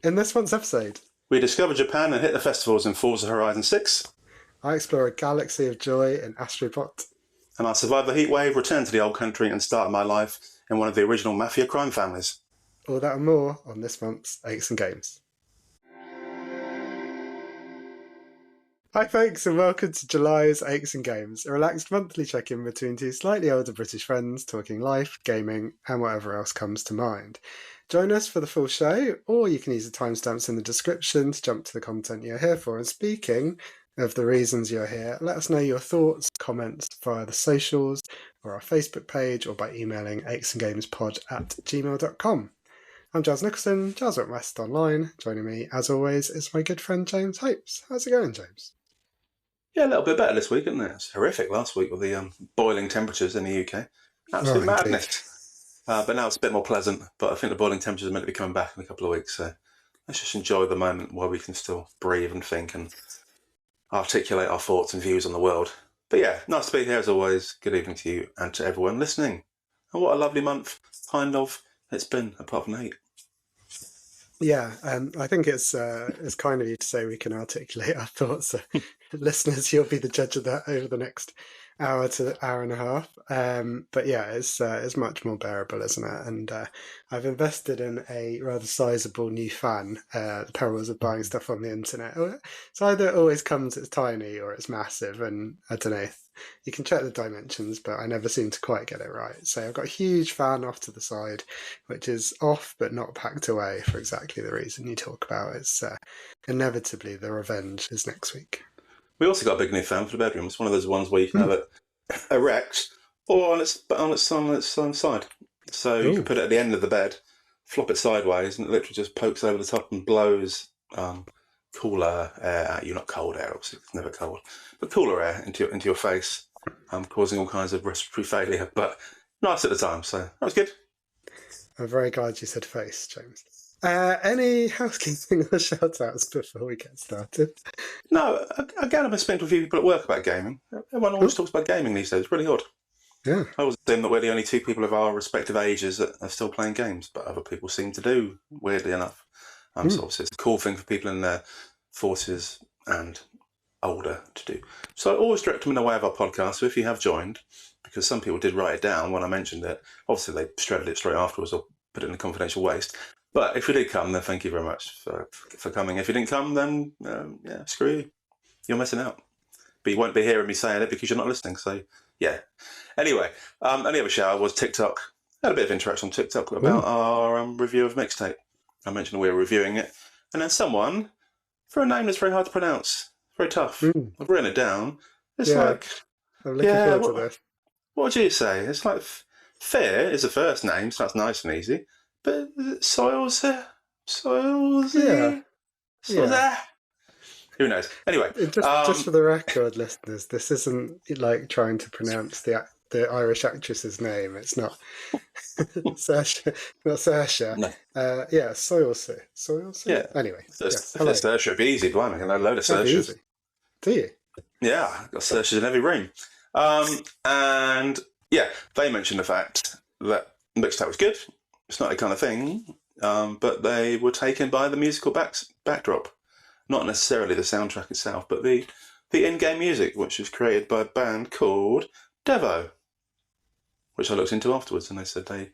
In this month's episode, we discover Japan and hit the festivals in Forza Horizon 6. I explore a galaxy of joy in Astro Bot. And I survive the heatwave, return to the old country and start my life in one of the original Mafia crime families. All that and more on this month's Aches and Games. Hi folks, and welcome to July's Aches and Games, a relaxed monthly check-in between two slightly older British friends talking life, gaming, and whatever else comes to mind. Join us for the full show, or you can use the timestamps in the description to jump to the content you're here for. And speaking of the reasons you're here, let us know your thoughts, comments via the socials, or our Facebook page, or by emailing achesandgamespod@gmail.com. I'm Giles Nicholson, Giles at West Online. Joining me, as always, is my good friend James Hopes. How's it going, James? Yeah, a little bit better this week, isn't it? It's horrific last week with the boiling temperatures in the UK. Absolute madness. But now it's a bit more pleasant, but I think the boiling temperatures are meant to be coming back in a couple of weeks, so let's just enjoy the moment while we can still breathe and think and articulate our thoughts and views on the world. But yeah, nice to be here as always. Good evening to you and to everyone listening. And what a lovely month, kind of, it's been, apart from the heat. Yeah, I think it's kind of you to say we can articulate our thoughts. So, listeners, you'll be the judge of that over the next hour to hour and a half. But yeah, it's much more bearable, isn't it? And I've invested in a rather sizable new fan. The perils of buying stuff on the internet. It's either it always comes it's tiny or it's massive, and I don't know. You can check the dimensions, but I never seem to quite get it right. So I've got a huge fan off to the side, which is off but not packed away for exactly the reason you talk about. It's inevitably the revenge is next week. We also got a big new fan for the bedroom. It's one of those ones where you can have it erect or on its side. So you can put it at the end of the bed, flop it sideways, and it literally just pokes over the top and blows cooler air at you. Not cold air, obviously, it's never cold, but cooler air into your face, causing all kinds of respiratory failure. But nice at the time, so that was good. I'm very glad you said face, James. Any housekeeping or shout-outs before we get started? No, again, I've been speaking to a few people at work about gaming. Everyone always talks about gaming these days. It's really odd. Yeah. I always assume that we're the only two people of our respective ages that are still playing games, but other people seem to do, weirdly enough. So obviously it's a cool thing for people in their 40s and older to do. So I always direct them in the way of our podcast. So if you have joined, because some people did write it down when I mentioned it, obviously they shredded it straight afterwards or put it in the confidential waste. But if you did come, then thank you very much for coming. If you didn't come, then yeah, screw you. You're missing out. But you won't be hearing me saying it because you're not listening. So yeah. Anyway, only other shout was TikTok. Had a bit of interaction on TikTok about our review of Mixtape. I mentioned we were reviewing it, and then someone, for a name that's very hard to pronounce, very tough. I've written it down. It's like, I'm looking forward to this. What would you say? It's like Fair is the first name, so that's nice and easy. But Soils, yeah. Who knows? Anyway, just for the record, listeners, this isn't like trying to pronounce the Irish actress's name. It's not Saoirse, not Saoirse. No. Soils. Yeah. Anyway, Saoirse would be easy, blimey. I know a load of Saoirses. Do you? Yeah, I've got Saoirses in every room. And yeah, they mentioned the fact that Mixtape was good. It's not the kind of thing, but they were taken by the musical backdrop. Not necessarily the soundtrack itself, but the in-game music, which was created by a band called Devo, which I looked into afterwards, and they said they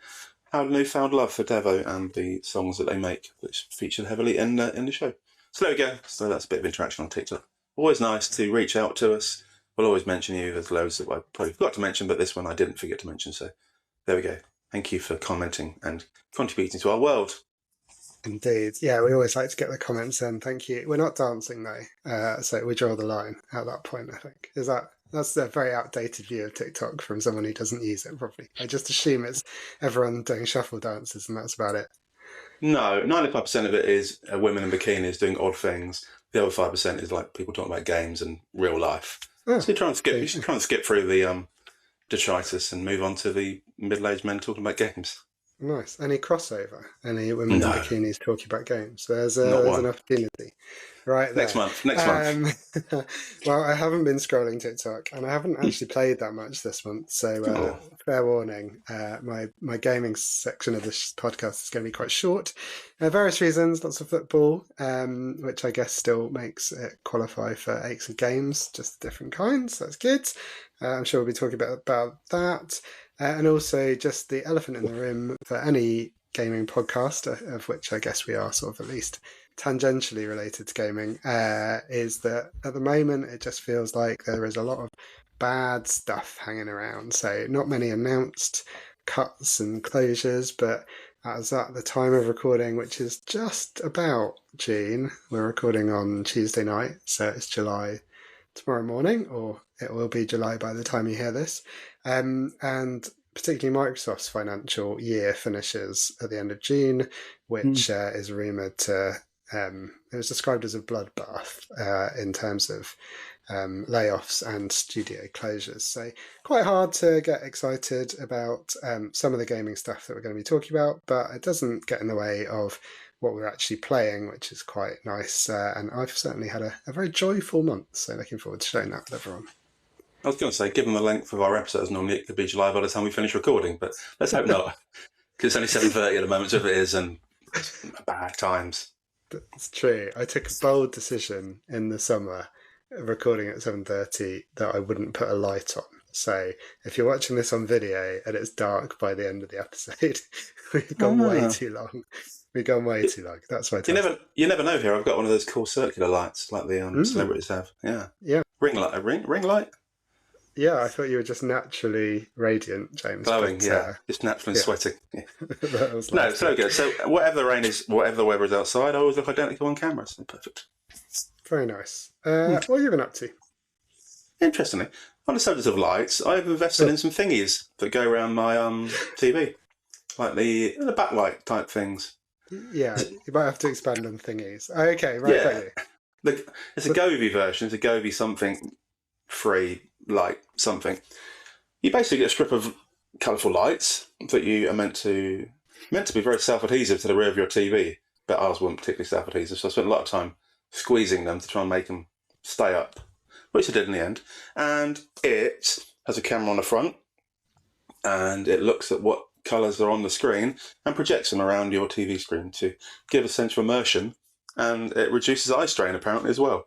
had a newfound love for Devo and the songs that they make, which featured heavily in the show. So there we go. So that's a bit of interaction on TikTok. Always nice to reach out to us. We'll always mention you. There's loads that I probably forgot to mention, but this one I didn't forget to mention. So there we go. Thank you for commenting and contributing to our world. Indeed. Yeah, we always like to get the comments in. Thank you. We're not dancing though, so we draw the line at that point, I think. That's a very outdated view of TikTok from someone who doesn't use it, probably. I just assume it's everyone doing shuffle dances and that's about it. No, 95% of it is women in bikinis doing odd things. The other 5% is like people talking about games and real life. So you should try and skip through the detritus and move on to the middle-aged men talking about games. Nice. Any crossover? Any women in bikinis talking about games? So there's an opportunity. right Next there. month. Next month. Well, I haven't been scrolling TikTok, and I haven't actually played that much this month. So, Oh. fair warning, my gaming section of this podcast is going to be quite short. Various reasons, lots of football, which I guess still makes it qualify for aches of games, just different kinds. That's good. I'm sure we'll be talking about that, and also just the elephant in the room for any gaming podcast, of which I guess we are sort of at least tangentially related to gaming, is that at the moment it just feels like there is a lot of bad stuff hanging around. So not many announced cuts and closures, but as at the time of recording, which is just about June, we're recording on Tuesday night, so it's July tomorrow morning, or it will be July by the time you hear this. And particularly Microsoft's financial year finishes at the end of June, which is rumoured to, it was described as a bloodbath in terms of layoffs and studio closures. So quite hard to get excited about some of the gaming stuff that we're going to be talking about, but it doesn't get in the way of what we're actually playing, which is quite nice. And I've certainly had a very joyful month, so looking forward to sharing that with everyone. I was going to say, given the length of our episodes, normally it could be July by the time we finish recording, but let's hope not, because it's only 7:30 at the moment, so if it is, and bad times. That's true. I took a bold decision in the summer, recording at 7:30, that I wouldn't put a light on. So if you're watching this on video and it's dark by the end of the episode, we've gone way too long. We've gone way too long. That's why. You never know. Here, I've got one of those cool circular lights, like the celebrities have. Yeah. Ring light. Ring light. Yeah, I thought you were just naturally radiant, James. Glowing, but, just naturally sweating. Yeah. No, it's so good. So whatever the rain is, whatever the weather is outside, I always look identical on camera. So perfect. Very nice. What have you been up to? Interestingly, on the subject of lights, I've invested in some thingies that go around my TV, like the backlight type things. Yeah, you might have to expand on thingies. Okay, right. Yeah. It's a Govee version. It's a Govee something free light something. You basically get a strip of colourful lights that you are meant to be very self-adhesive to the rear of your TV, but ours weren't particularly self-adhesive, so I spent a lot of time squeezing them to try and make them stay up, which I did in the end. And it has a camera on the front, and it looks at what colours are on the screen and projects them around your TV screen to give a sense of immersion, and it reduces eye strain apparently as well.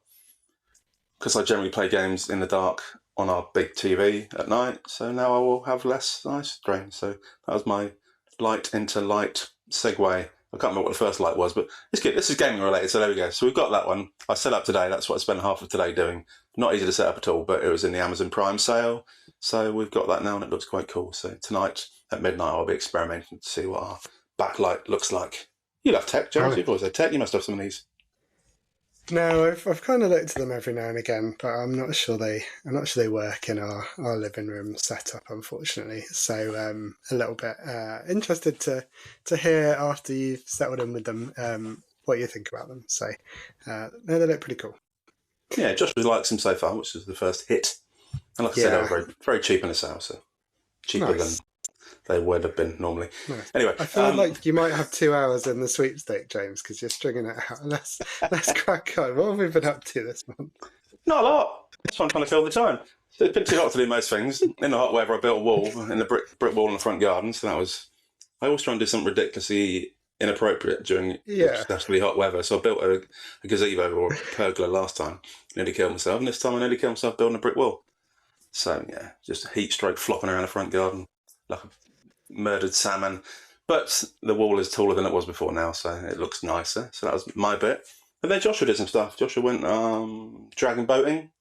Because I generally play games in the dark on our big TV at night, so now I will have less eye strain. So that was my light into light segue. I can't remember what the first light was, but it's good. This is gaming related, so there we go. So we've got that one. I set up today. That's what I spent half of today doing. Not easy to set up at all, but it was in the Amazon Prime sale. So we've got that now, and it looks quite cool. So tonight at midnight, I'll be experimenting to see what our backlight looks like. You love tech, James. You've always had tech. You must have some of these. No, I've kind of looked at them every now and again, but I'm not sure they work in our living room setup, unfortunately. So a little bit interested to hear after you've settled in with them what you think about them. So no, they look pretty cool. Yeah, Josh really likes them so far, which is the first hit. And like I said, they were very, very cheap in the sale, so cheaper than they would have been normally. Nice. Anyway, I feel like you might have 2 hours in the sweepstake, James, because you're stringing it out. Let's crack on. What have we been up to this month? Not a lot. That's what I'm trying to fill the time. So it's been too hot to do most things. In the hot weather, I built a wall in the brick wall in the front garden. So that was. I always try and do something ridiculously inappropriate during especially hot weather. So I built a gazebo or a pergola last time. Nearly killed myself, and this time I nearly killed myself building a brick wall. So yeah, just a heat stroke flopping around the front garden like a murdered salmon. But the wall is taller than it was before now, so it looks nicer. So that was my bit. And then Joshua did some stuff. Joshua went dragon boating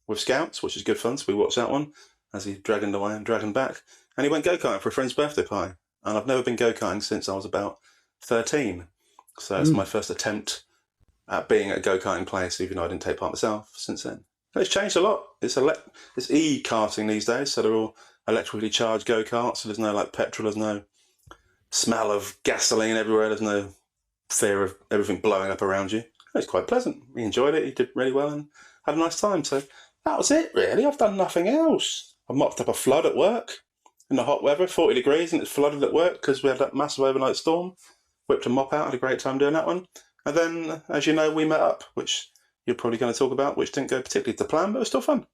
with scouts, which is good fun. So we watched that one as he dragoned away and dragoned back. And he went go-karting for a friend's birthday party. And I've never been go-karting since I was about 13. So it's my first attempt at being at a go-karting place, even though I didn't take part myself since then. And it's changed a lot. It's e-karting these days, so they're all electrically charged go-karts, so there's no petrol, there's no smell of gasoline everywhere, there's no fear of everything blowing up around you. It's quite pleasant. He enjoyed it, he did really well and had a nice time. So that was it really. I've done nothing else. I mopped up a flood at work in the hot weather, 40 degrees, and it's flooded at work because we had that massive overnight storm. Whipped a mop out, had a great time doing that one. And then, as you know, we met up, which you're probably going to talk about, which didn't go particularly to plan, but it was still fun.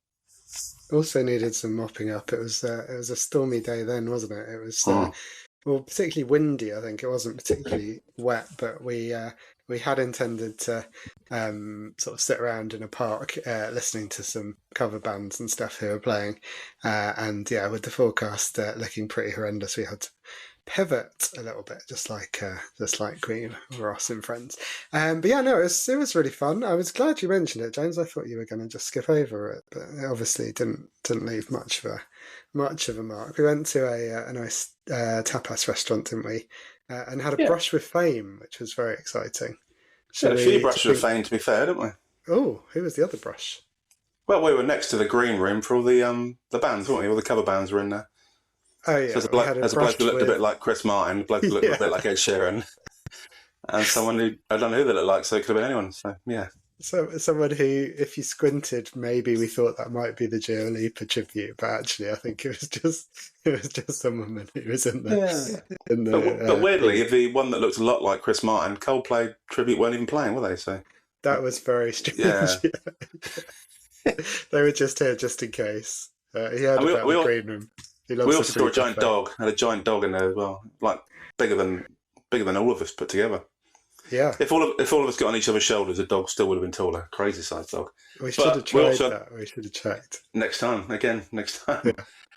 Also needed some mopping up. It was a stormy day then, wasn't it? It was well, particularly windy. I think it wasn't particularly wet, but we had intended to sort of sit around in a park listening to some cover bands and stuff who were playing, and yeah, with the forecast looking pretty horrendous, we had to pivot a little bit, just like Queen Ross and Friends. But yeah, no, it was really fun. I was glad you mentioned it, James. I thought you were going to just skip over it, but it obviously didn't leave much of a mark. We went to a nice tapas restaurant, didn't we? And had a brush with fame, which was very exciting. We had a few brushes with fame, to be fair, didn't we? Oh, who was the other brush? Well, we were next to the green room for all the bands, weren't we? All the cover bands were in there. Oh yeah, so there's a bloke who looked a bit like Chris Martin, a bloke who looked a bit like Ed Sheeran, and someone who I don't know who they looked like, so it could have been anyone. So yeah. So someone who, if you squinted, maybe we thought that might be the Dua Lipa tribute, but actually, I think it was just some woman who was in there. Yeah. But weirdly, the one that looked a lot like Chris Martin, Coldplay tribute weren't even playing, were they? So that was very strange. Yeah. They were just here just in case. He had about the green room. We also saw a giant dog. Had a giant dog in there as well, like bigger than all of us put together. Yeah. If all of us got on each other's shoulders, the dog still would have been taller. Crazy sized dog. We should have tried that. We should have checked. Next time. Yeah.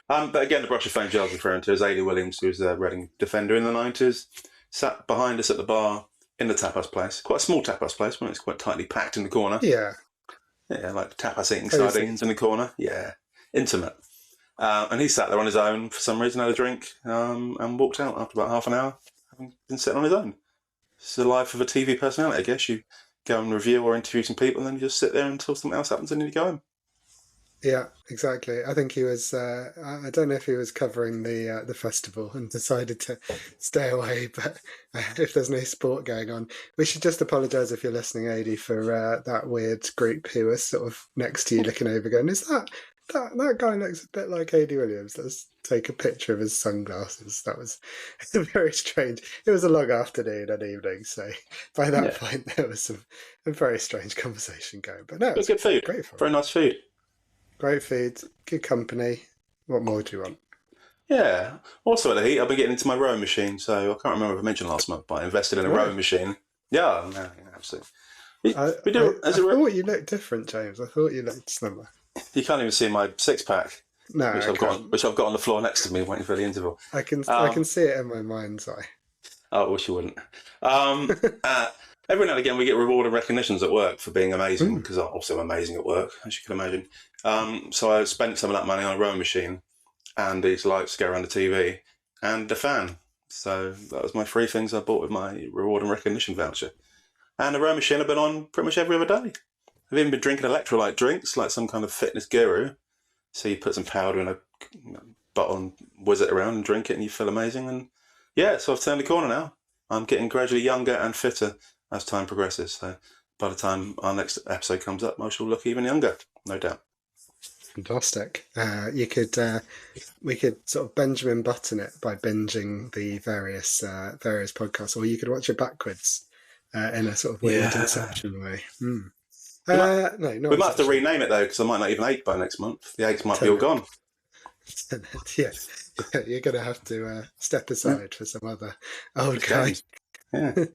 But again, the brush of fame Giles referring to is Ailey Williams, who was a Reading defender in the 90s, sat behind us at the bar in the tapas place. Quite a small tapas place, but it's quite tightly packed in the corner. Yeah. Yeah, like tapas eating sardines in the corner. Yeah, intimate. And he sat there on his own for some reason, had a drink, and walked out after about half an hour, having been sitting on his own. It's the life of a TV personality, I guess. You go and review or interview some people, and then you just sit there until something else happens, and then you go home. Yeah, exactly. I think he was. I don't know if he was covering the festival and decided to stay away. But if there's no sport going on, we should just apologise if you're listening, Adi, for that weird group who was sort of next to you, looking over, going, "Is that guy looks a bit like A.D. Williams? Let's take a picture of his sunglasses." That was very strange. It was a long afternoon and evening, so by that point there was a very strange conversation going. But no, it was good food. Great fun. Very nice food. Great food, good company. What more do you want? Yeah. Also at the heat, I've been getting into my rowing machine, so I can't remember if I mentioned last month, but I invested in a rowing machine. Yeah, no, absolutely. I thought you looked different, James. I thought you looked slimmer. You can't even see my six-pack, no, which I've got on the floor next to me, waiting for the interval. I can see it in my mind's eye. Oh, I wish you wouldn't. Every now and again, we get reward and recognitions at work for being amazing, because I'm also amazing at work, as you can imagine. So I spent some of that money on a rowing machine, and these lights go around the TV, and a fan. So that was my three things I bought with my reward and recognition voucher. And the rowing machine I've been on pretty much every other day. I've even been drinking electrolyte drinks, like some kind of fitness guru. So you put some powder in a bottle and whiz it around and drink it, and you feel amazing. And yeah, so I've turned the corner now. I'm getting gradually younger and fitter as time progresses. So by the time our next episode comes up, I shall look even younger, no doubt. Fantastic. We could sort of Benjamin Button it by binging the various podcasts, or you could watch it backwards in a sort of weird Inception way. No, not we might have to rename it though, because I might not even age by next month. The eggs might be all gone. Yeah, you're going to have to step aside for some other old guy. Yeah.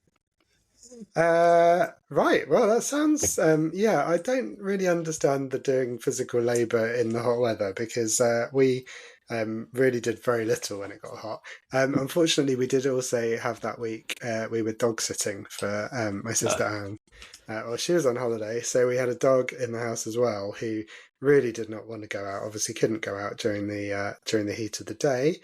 Right. Well, that sounds. I don't really understand the doing physical labour in the hot weather, because we really did very little when it got hot. Unfortunately, we did also have that week. We were dog sitting for my sister Anne. Well, she was on holiday, so we had a dog in the house as well who really did not want to go out. Obviously, couldn't go out during the heat of the day.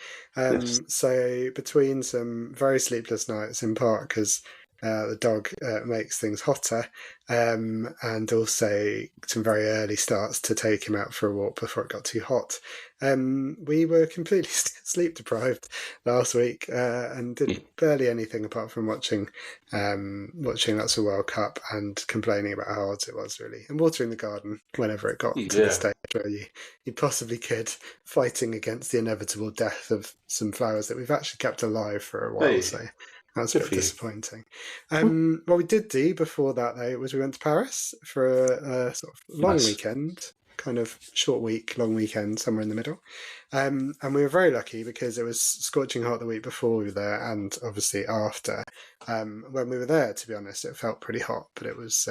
So between some very sleepless nights in part, because the dog makes things hotter, and also some very early starts to take him out for a walk before it got too hot. We were completely sleep deprived last week, and did barely anything apart from watching lots of World Cup and complaining about how hot it was, really, and watering the garden whenever it got to the stage where you possibly could, fighting against the inevitable death of some flowers that we've actually kept alive for a while. So That's a Good bit for you. disappointing. What we did do before that, though, was we went to Paris for a sort of long Nice. weekend, kind of short week, long weekend, somewhere in the middle. And we were very lucky because it was scorching hot the week before we were there, and obviously after. When we were there, to be honest, it felt pretty hot, but it was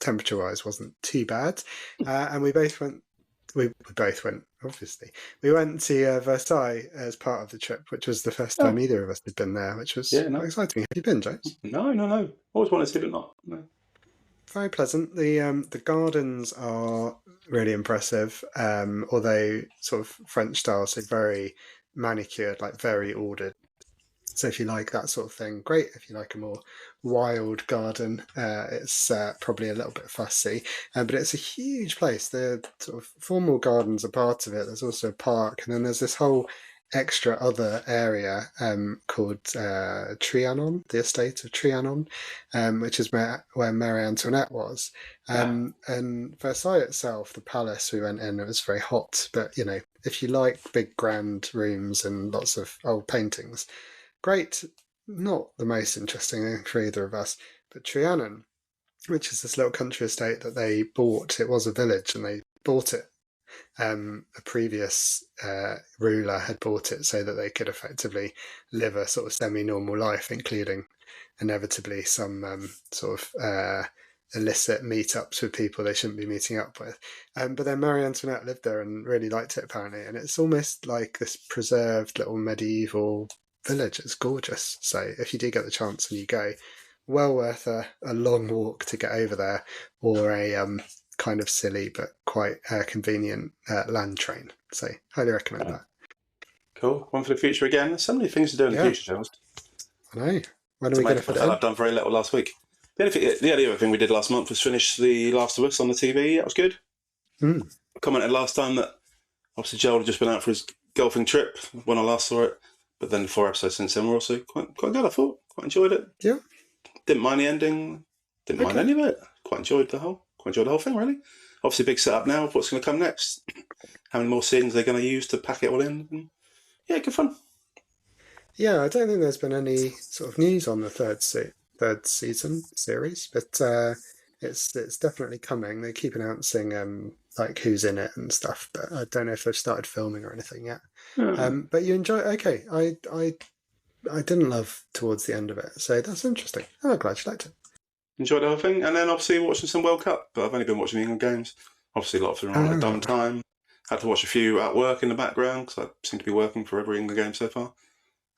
temperature-wise wasn't too bad. And we both went. We both went, obviously. We went to Versailles as part of the trip, which was the first time Oh, either of us had been there, which was yeah, quite no. exciting. Have you been, James? No. Always wanted to, but not. No. Very pleasant. The gardens are really impressive, although sort of French style, so very manicured, like very ordered. So if you like that sort of thing, great. If you like a more wild garden, it's probably a little bit fussy, but it's a huge place. The sort of formal gardens are part of it. There's also a park, and then there's this whole extra other area called Trianon, the estate of Trianon, which is where Marie Antoinette was. And Versailles itself, the palace we went in, it was very hot, but if you like big grand rooms and lots of old paintings, great. Not the most interesting thing for either of us, but Trianon, which is this little country estate that they bought. It was a village, and they bought it. A previous ruler had bought it so that they could effectively live a sort of semi-normal life, including inevitably some sort of illicit meetups with people they shouldn't be meeting up with. But then Marie Antoinette lived there and really liked it, apparently. And it's almost like this preserved little medieval village. It's gorgeous. So if you do get the chance and you go, well worth a long walk to get over there, or a kind of silly but quite convenient land train. So highly recommend that. Cool. One for the future again. There's so many things to do in the future, Giles. I know. When are To we going make to up for fit the it fact in? I've done very little last week. The only other thing we did last month was finish The Last of Us on the TV. That was good. I commented last time that obviously Joel had just been out for his golfing trip when I last saw it, but then 4 episodes since then were also quite good, I thought. Quite enjoyed it. Yeah. Didn't mind the ending. Didn't mind any of it. Quite enjoyed the whole thing, really. Obviously, big setup now of what's going to come next. How many more scenes they're going to use to pack it all in. And yeah, good fun. Yeah, I don't think there's been any sort of news on the third season series, but it's definitely coming. They keep announcing like who's in it and stuff, but I don't know if they've started filming or anything yet. But you enjoy? Okay, I didn't love towards the end of it, so that's interesting. Oh, I'm glad you liked it. Enjoyed the whole thing, and then obviously watching some World Cup. But I've only been watching the England games. Obviously, a lot of them are on at downtime. Had to watch a few at work in the background because I seem to be working for every England game so far.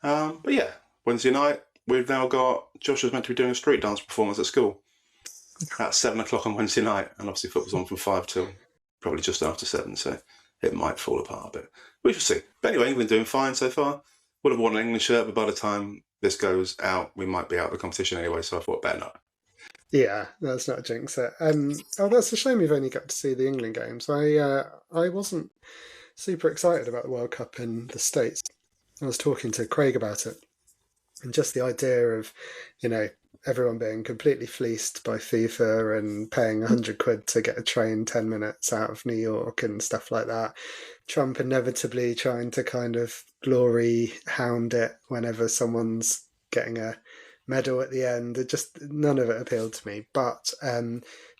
But yeah, Wednesday night we've now got Josh was meant to be doing a street dance performance at school at 7 o'clock on Wednesday night, and obviously football's on from 5 till probably just after 7, so it might fall apart a bit. We shall see. But anyway, England doing fine so far. Would have worn an England shirt, but by the time this goes out, we might be out of the competition anyway, so I thought better not. Yeah, that's not a jinx it. Oh, that's a shame you've only got to see the England games. I wasn't super excited about the World Cup in the States. I was talking to Craig about it, and just the idea of, everyone being completely fleeced by FIFA and paying 100 quid to get a train 10 minutes out of New York and stuff like that. Trump inevitably trying to kind of glory hound it whenever someone's getting a medal at the end. None of it appealed to me. But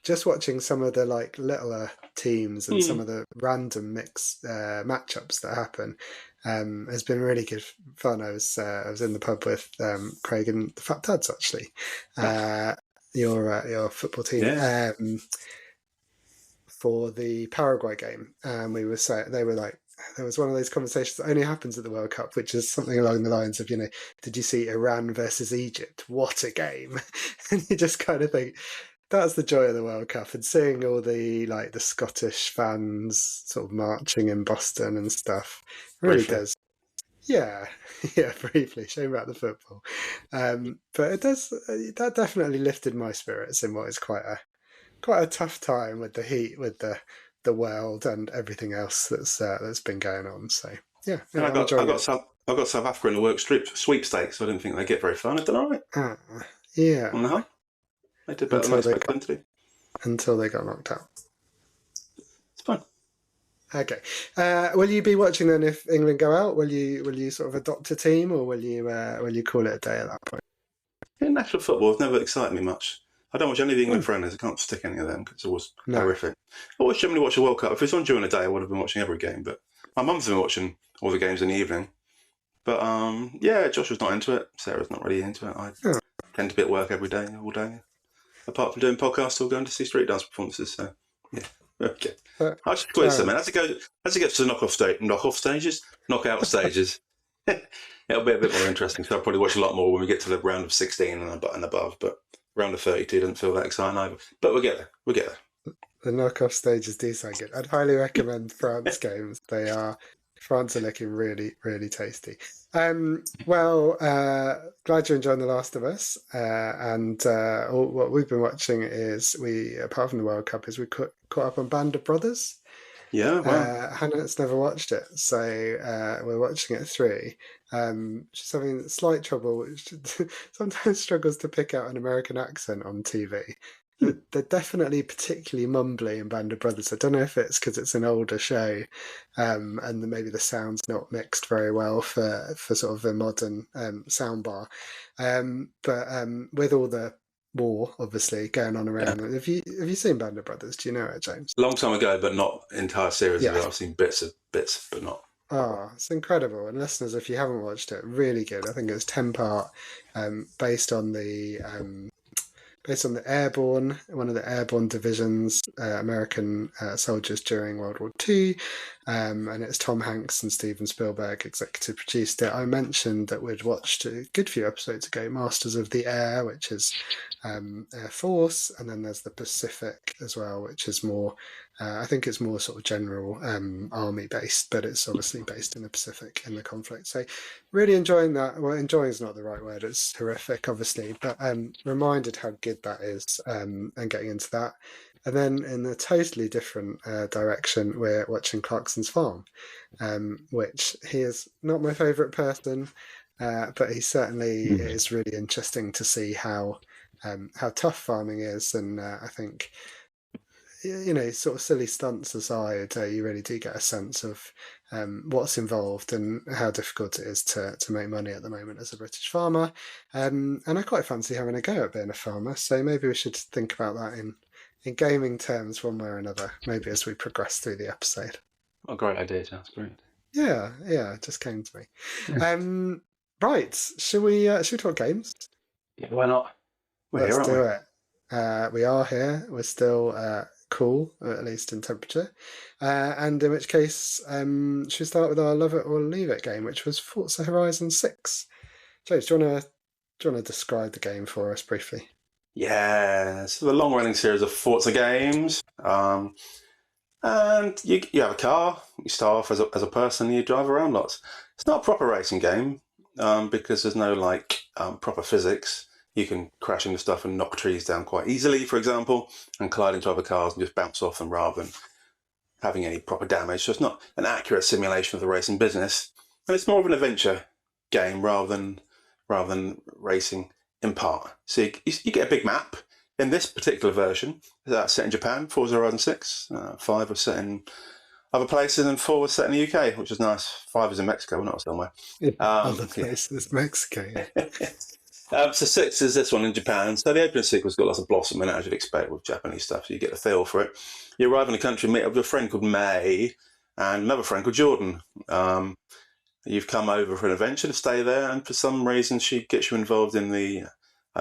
just watching some of the like littler teams and some of the random mix matchups that happen has been really good fun. I was in the pub with Craig and the Fat Tads, actually, your football team, for the Paraguay game, and we were saying, they were like, there was one of those conversations that only happens at the World Cup, which is something along the lines of, did you see Iran versus Egypt? What a game! And you just kind of think, that's the joy of the World Cup, and seeing all the Scottish fans sort of marching in Boston and stuff really does. Yeah, briefly. Shame about the football, but it does. That definitely lifted my spirits in what is quite a tough time with the heat, with the world and everything else that's been going on. So yeah, And I got South Africa in the work sweepstakes, so I didn't think they'd get very far. I've done all right. Yeah. They did better than I expected them to do. Until they got knocked out. It's fine. Okay. Will you be watching then if England go out? Will you sort of adopt a team, or will you call it a day at that point? In national football, it's never excited me much. I don't watch any of the England Hmm. friendlies. I can't stick any of them because it's always No. horrific. I always generally watch a World Cup. If it's on during the day, I would have been watching every game. But my mum's been watching all the games in the evening. But yeah, Joshua's not into it. Sarah's not really into it. I Oh. tend to be at work every day, all day. Apart from doing podcasts or going to see street dance performances. So yeah, okay. I should quiz them, man. As it gets to knockout stages, it'll be a bit more interesting. So I'll probably watch a lot more when we get to the round of 16 and above. But round of 32 doesn't feel that exciting either. But we'll get there. We'll get there. The knockoff stages do sound good. I'd highly recommend France games. France are looking really, really tasty. Well, glad you're enjoying The Last of Us. And what we've been watching is apart from the World Cup, is we caught up on Band of Brothers. Yeah, wow. Hannah's never watched it, so we're watching it through. She's having slight trouble. She sometimes struggles to pick out an American accent on TV. They're definitely particularly mumbly in Band of Brothers. I don't know if it's because it's an older show, and maybe the sound's not mixed very well for sort of a modern soundbar. But with all the war obviously going on around, have you seen Band of Brothers? Do you know it, James? Long time ago, but not entire series of it. I've seen bits, but not. Oh, it's incredible. And listeners, if you haven't watched it, really good. I think it's 10-part, based on the airborne, one of the airborne divisions, American soldiers during World War II. And it's Tom Hanks and Steven Spielberg executive produced it. I mentioned that we'd watched a good few episodes ago, Masters of the Air, which is Air Force, and then there's the Pacific as well, which is more, I think it's more sort of general army based, but it's obviously based in the Pacific in the conflict. So really enjoying that. Well, enjoying is not the right word, it's horrific obviously, but reminded how good that is, and getting into that. And then in a totally different direction, we're watching Clarkson's Farm, which he is not my favourite person, but he certainly is really interesting to see how tough farming is. And I think, sort of silly stunts aside, you really do get a sense of what's involved and how difficult it is to make money at the moment as a British farmer. And I quite fancy having a go at being a farmer, so maybe we should think about that in gaming terms one way or another, maybe as we progress through the episode. What a great idea, Giles. Brilliant. Yeah, it just came to me. Yeah. Right, should we talk games? Yeah, why not? Let's do it. We are here. We're still cool, at least in temperature. And in which case, should we start with our love it or leave it game, which was Forza Horizon 6? James, do you want to describe the game for us briefly? Yeah, so the long-running series of Forza games, and you have a car. You start off as a person, and you drive around lots. It's not a proper racing game because there's no proper physics. You can crash into stuff and knock trees down quite easily, for example, and collide into other cars and just bounce off them rather than having any proper damage. So it's not an accurate simulation of the racing business, and it's more of an adventure game rather than racing. In part, so you get a big map. In this particular version, that's set in Japan. Forza Horizon 6, 5 was set in other places, and 4 was set in the UK, which is nice. 5 is in Mexico, not somewhere. Other places, Mexico. So 6 is this one in Japan. So the opening sequence got lots of blossoming, as you'd expect with Japanese stuff. So you get the feel for it. You arrive in the country, meet up with a friend called May and another friend called Jordan. You've come over for an adventure to stay there, and for some reason she gets you involved in the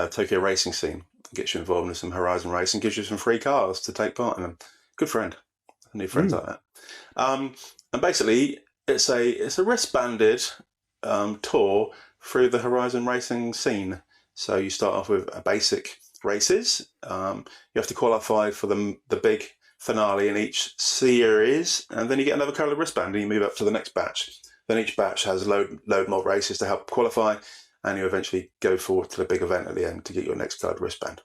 Tokyo racing scene, gets you involved in some Horizon racing, gives you some free cars to take part in them. Good friend. I need friends like that. And basically, it's a wristbanded tour through the Horizon racing scene. So you start off with basic races. You have to qualify for the big finale in each series, and then you get another coloured wristband and you move up to the next batch. Then each batch has load more races to help qualify, and you eventually go forward to the big event at the end to get your next coloured wristband.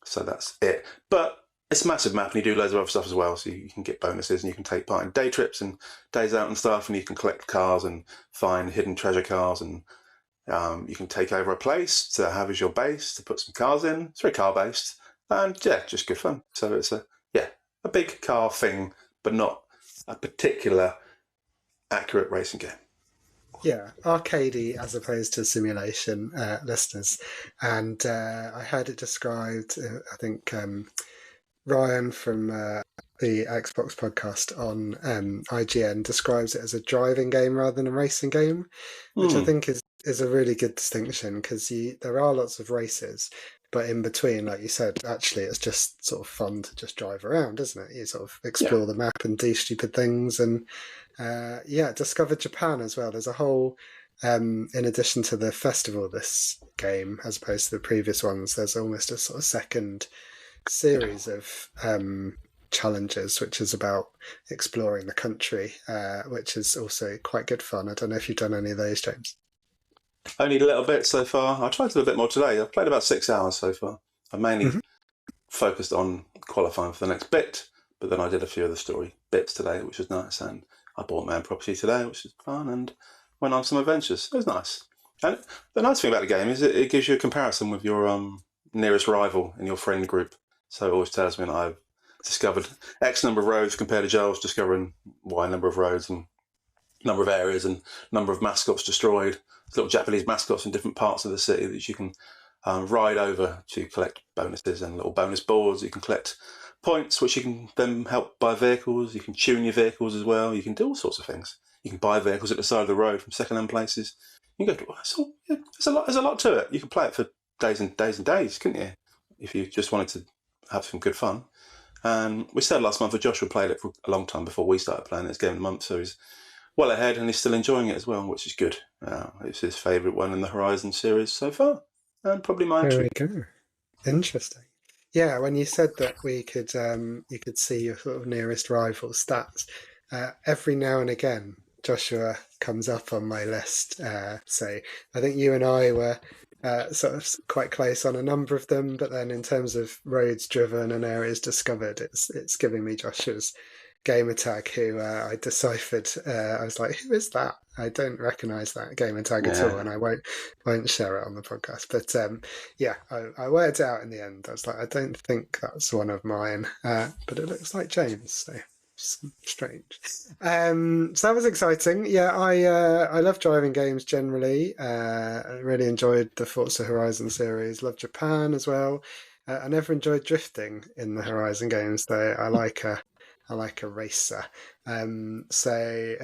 So that's it. But it's a massive map, and you do loads of other stuff as well. So you can get bonuses, and you can take part in day trips and days out and stuff, and you can collect cars and find hidden treasure cars, and you can take over a place to have as your base to put some cars in. It's very car based, and yeah, just good fun. So it's a big car thing, but not a particular accurate racing game. Yeah, arcadey as opposed to simulation, listeners. And I heard it described, I think Ryan from the Xbox podcast on IGN describes it as a driving game rather than a racing game, which I think is a really good distinction, because there are lots of races, but in between, like you said, actually it's just sort of fun to just drive around, isn't it? You sort of explore the map and do stupid things. And discovered Japan as well. There's a whole, in addition to the festival, this game, as opposed to the previous ones, there's almost a sort of second series of challenges, which is about exploring the country, which is also quite good fun. I don't know if you've done any of those, James. Only a little bit so far. I tried to do a bit more today. I've played about 6 hours so far. I've mainly focused on qualifying for the next bit, but then I did a few of the story bits today, which was nice. And I bought my own property today, which was fun, and went on some adventures. It was nice. And the nice thing about the game is it gives you a comparison with your nearest rival in your friend group. So it always tells me that I've discovered X number of roads compared to Giles discovering Y number of roads and number of areas and number of mascots destroyed. There's little Japanese mascots in different parts of the city that you can ride over to collect bonuses and little bonus boards. You can collect points, which you can then help buy vehicles. You can tune your vehicles as well. You can do all sorts of things. You can buy vehicles at the side of the road from second-hand places. You can go, there's a lot to it. You can play it for days and days and days, couldn't you? If you just wanted to have some good fun. And we said last month that Joshua played it for a long time before we started playing it. It's game of the month, so he's well ahead and he's still enjoying it as well, which is good. It's his favourite one in the Horizon series so far, and probably mine too. There we go. Interesting. Yeah, when you said that you could see your sort of nearest rival stats, every now and again Joshua comes up on my list. So I think you and I were sort of quite close on a number of them, but then in terms of roads driven and areas discovered, it's giving me Joshua's gamer tag, who I deciphered. I was like, who is that? I don't recognise that gamer tag at all, and I won't share it on the podcast. But I worked it out in the end. I was like, I don't think that's one of mine, but it looks like James, so strange. So that was exciting. Yeah, I love driving games generally. I really enjoyed the Forza Horizon series. Love Japan as well. I never enjoyed drifting in the Horizon games, though. I like a racer. And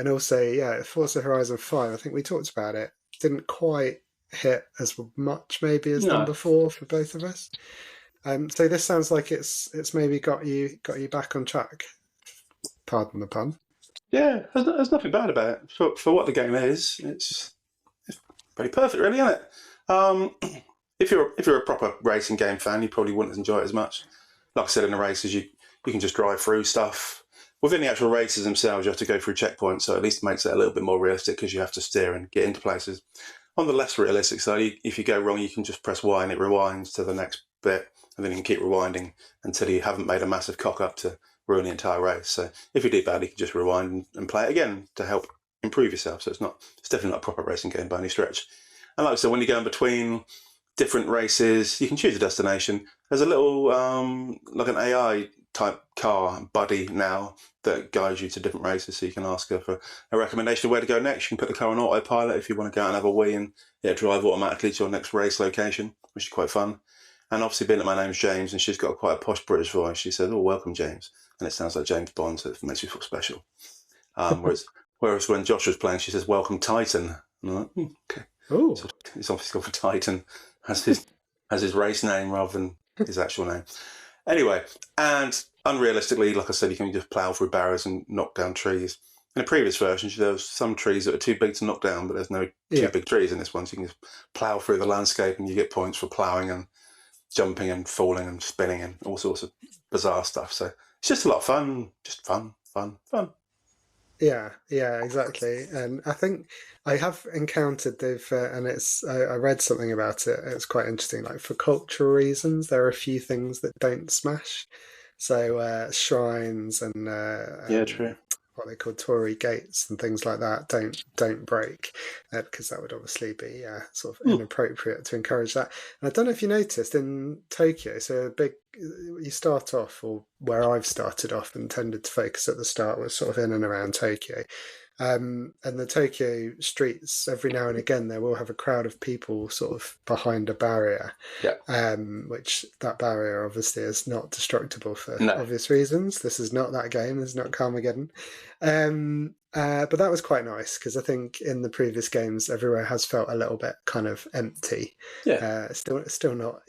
also, Forza Horizon 5, I think we talked about it, didn't quite hit as much maybe as done before for both of us. So this sounds like it's maybe got you back on track. Pardon the pun. Yeah, there's nothing bad about it. For what the game is, it's pretty perfect, really, isn't it? If you're a proper racing game fan, you probably wouldn't enjoy it as much. Like I said, in the races, you can just drive through stuff. Within the actual races themselves, you have to go through checkpoints, so at least it makes it a little bit more realistic because you have to steer and get into places. On the less realistic side, if you go wrong, you can just press Y and it rewinds to the next bit, and then you can keep rewinding until you haven't made a massive cock up to ruin the entire race. So if you do badly, you can just rewind and play it again to help improve yourself. So it's definitely not a proper racing game by any stretch. And like I said, when you go in between different races, you can choose a destination. There's a little like an AI type car buddy now that guides you to different races, so you can ask her for a recommendation of where to go next. You can put the car on autopilot if you want to go out and have a wee and drive automatically to your next race location, which is quite fun. And obviously, being that my name's James and she's got quite a posh British voice, she says, "Oh, welcome, James," and it sounds like James Bond, so it makes me feel special. Whereas when Josh was playing, she says, "Welcome, Titan." And I'm like, okay. Oh, So it's obviously called Titan as his race name rather than his actual name. Anyway, and unrealistically, like I said, you can just plough through barriers and knock down trees. In the previous versions, there was some trees that are too big to knock down, but there's no too big trees in this one, so you can just plough through the landscape and you get points for ploughing and jumping and falling and spinning and all sorts of bizarre stuff. So it's just a lot of fun, just fun. Yeah, exactly. And I think I have encountered and I read something about it. It's quite interesting. Like, for cultural reasons, there are a few things that don't smash. So shrines and True. what they call Tory gates and things like that don't break, because that would obviously be sort of inappropriate to encourage that. And I don't know if you noticed in Tokyo, so you start off, or where I've started off and tended to focus at the start was sort of in and around Tokyo. And the Tokyo streets, every now and again, they will have a crowd of people sort of behind a barrier. Yeah. Which that barrier obviously is not destructible for No. obvious reasons. This is not that game. This is not Carmageddon. But that was quite nice, because I think in the previous games, everywhere has felt a little bit kind of empty. Yeah. Still not,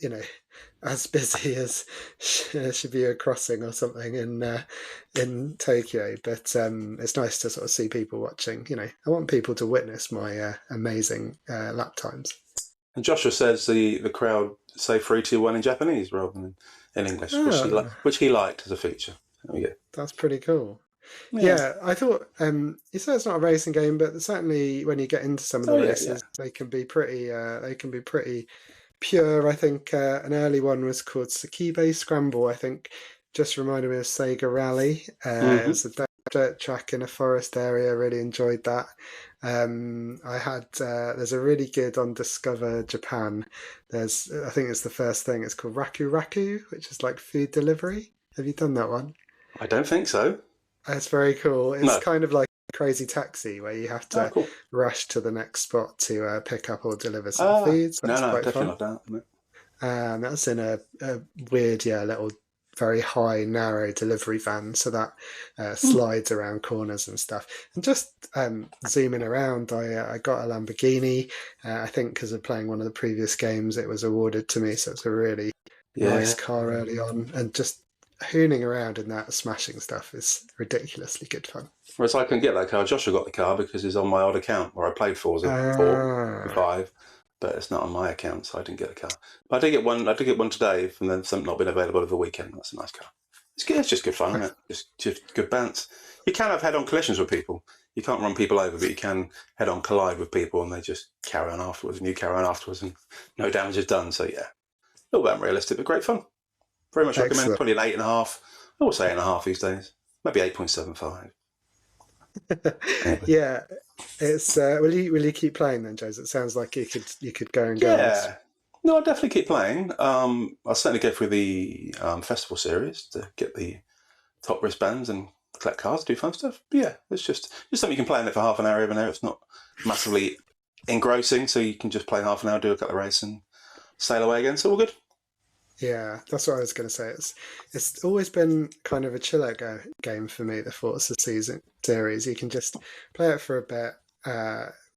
as busy as Shibuya Crossing or something in Tokyo, but it's nice to sort of see people watching. I want people to witness my amazing lap times. And Joshua says the crowd say 3, 2, 1 in Japanese rather than in English, which he liked as a feature. There we go. That's pretty cool. Yeah, I thought you say it's not a racing game, but certainly when you get into some of the races, they can be pretty pure. I think an early one was called Sakibe Scramble. I think just reminded me of Sega Rally. It's a dirt track in a forest area. Really enjoyed that. I had there's a really good on Discover Japan. I think it's the first thing. It's called Raku Raku, which is like food delivery. Have you done that one? I don't think so. It's very cool. It's kind of like Crazy Taxi, where you have to rush to the next spot to pick up or deliver some food. So that's quite fun. Like that. And that's in a weird, little, very high, narrow delivery van, so that slides around corners and stuff. And just zooming around, I got a Lamborghini. I think because of playing one of the previous games, it was awarded to me, so it's a really nice car early on. And just hooning around in that, smashing stuff, is ridiculously good fun. Whereas I can get that car. Joshua got the car because it's on my old account where I played Forza 4 and 5, but it's not on my account, so I didn't get a car. But I did get one. I did get one today, and then something not been available over the weekend. That's a nice car. It's good. It's just good fun, isn't it? Just good bounce. You can have head-on collisions with people. You can't run people over, but you can head-on collide with people, and they just carry on afterwards, and you carry on afterwards, and no damage is done. So yeah, a little bit unrealistic, but great fun. Very much recommend. Probably an 8.5. I would say 8.5 these days. Maybe 8.75. Yeah, it's. Will you keep playing then, Jose? It sounds like you could go and go. Yeah, no, I'll definitely keep playing. I'll certainly go through the festival series to get the top wristbands and collect cards, do fun stuff. But yeah, it's just something you can play in it for half an hour. Even though it's not massively engrossing, so you can just play half an hour, do a couple of races, and sail away again. So all good. Yeah, that's what I was going to say. It's always been kind of a chill game for me, the Forza series. You can just play it for a bit,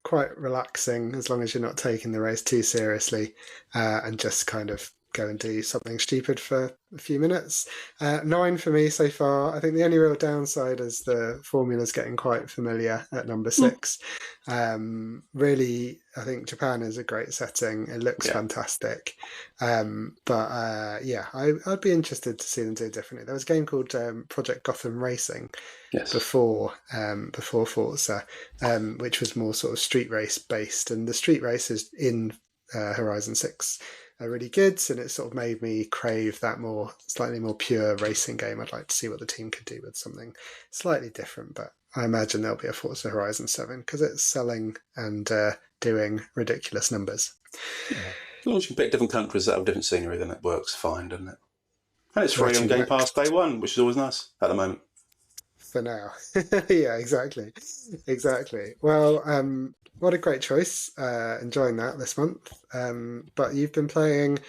quite relaxing, as long as you're not taking the race too seriously, and just kind of go and do something stupid for a few minutes. 9 for me so far. I think the only real downside is the formula's getting quite familiar at number 6. Really, I think Japan is a great setting. It looks fantastic. But I'd be interested to see them do it differently. There was a game called Project Gotham Racing before Forza, which was more sort of street race based, and the street races in Horizon 6 are really good, and it sort of made me crave that slightly more pure racing game. I'd like to see what the team could do with something slightly different, but I imagine there'll be a Forza Horizon 7 because it's selling and doing ridiculous numbers. Yeah. As long as you can pick different countries that have different scenery, then it works fine, doesn't it? And it's free on Game Pass day one, which is always nice at the moment. For now. Yeah, exactly. Well, what a great choice. Enjoying that this month. But you've been playing,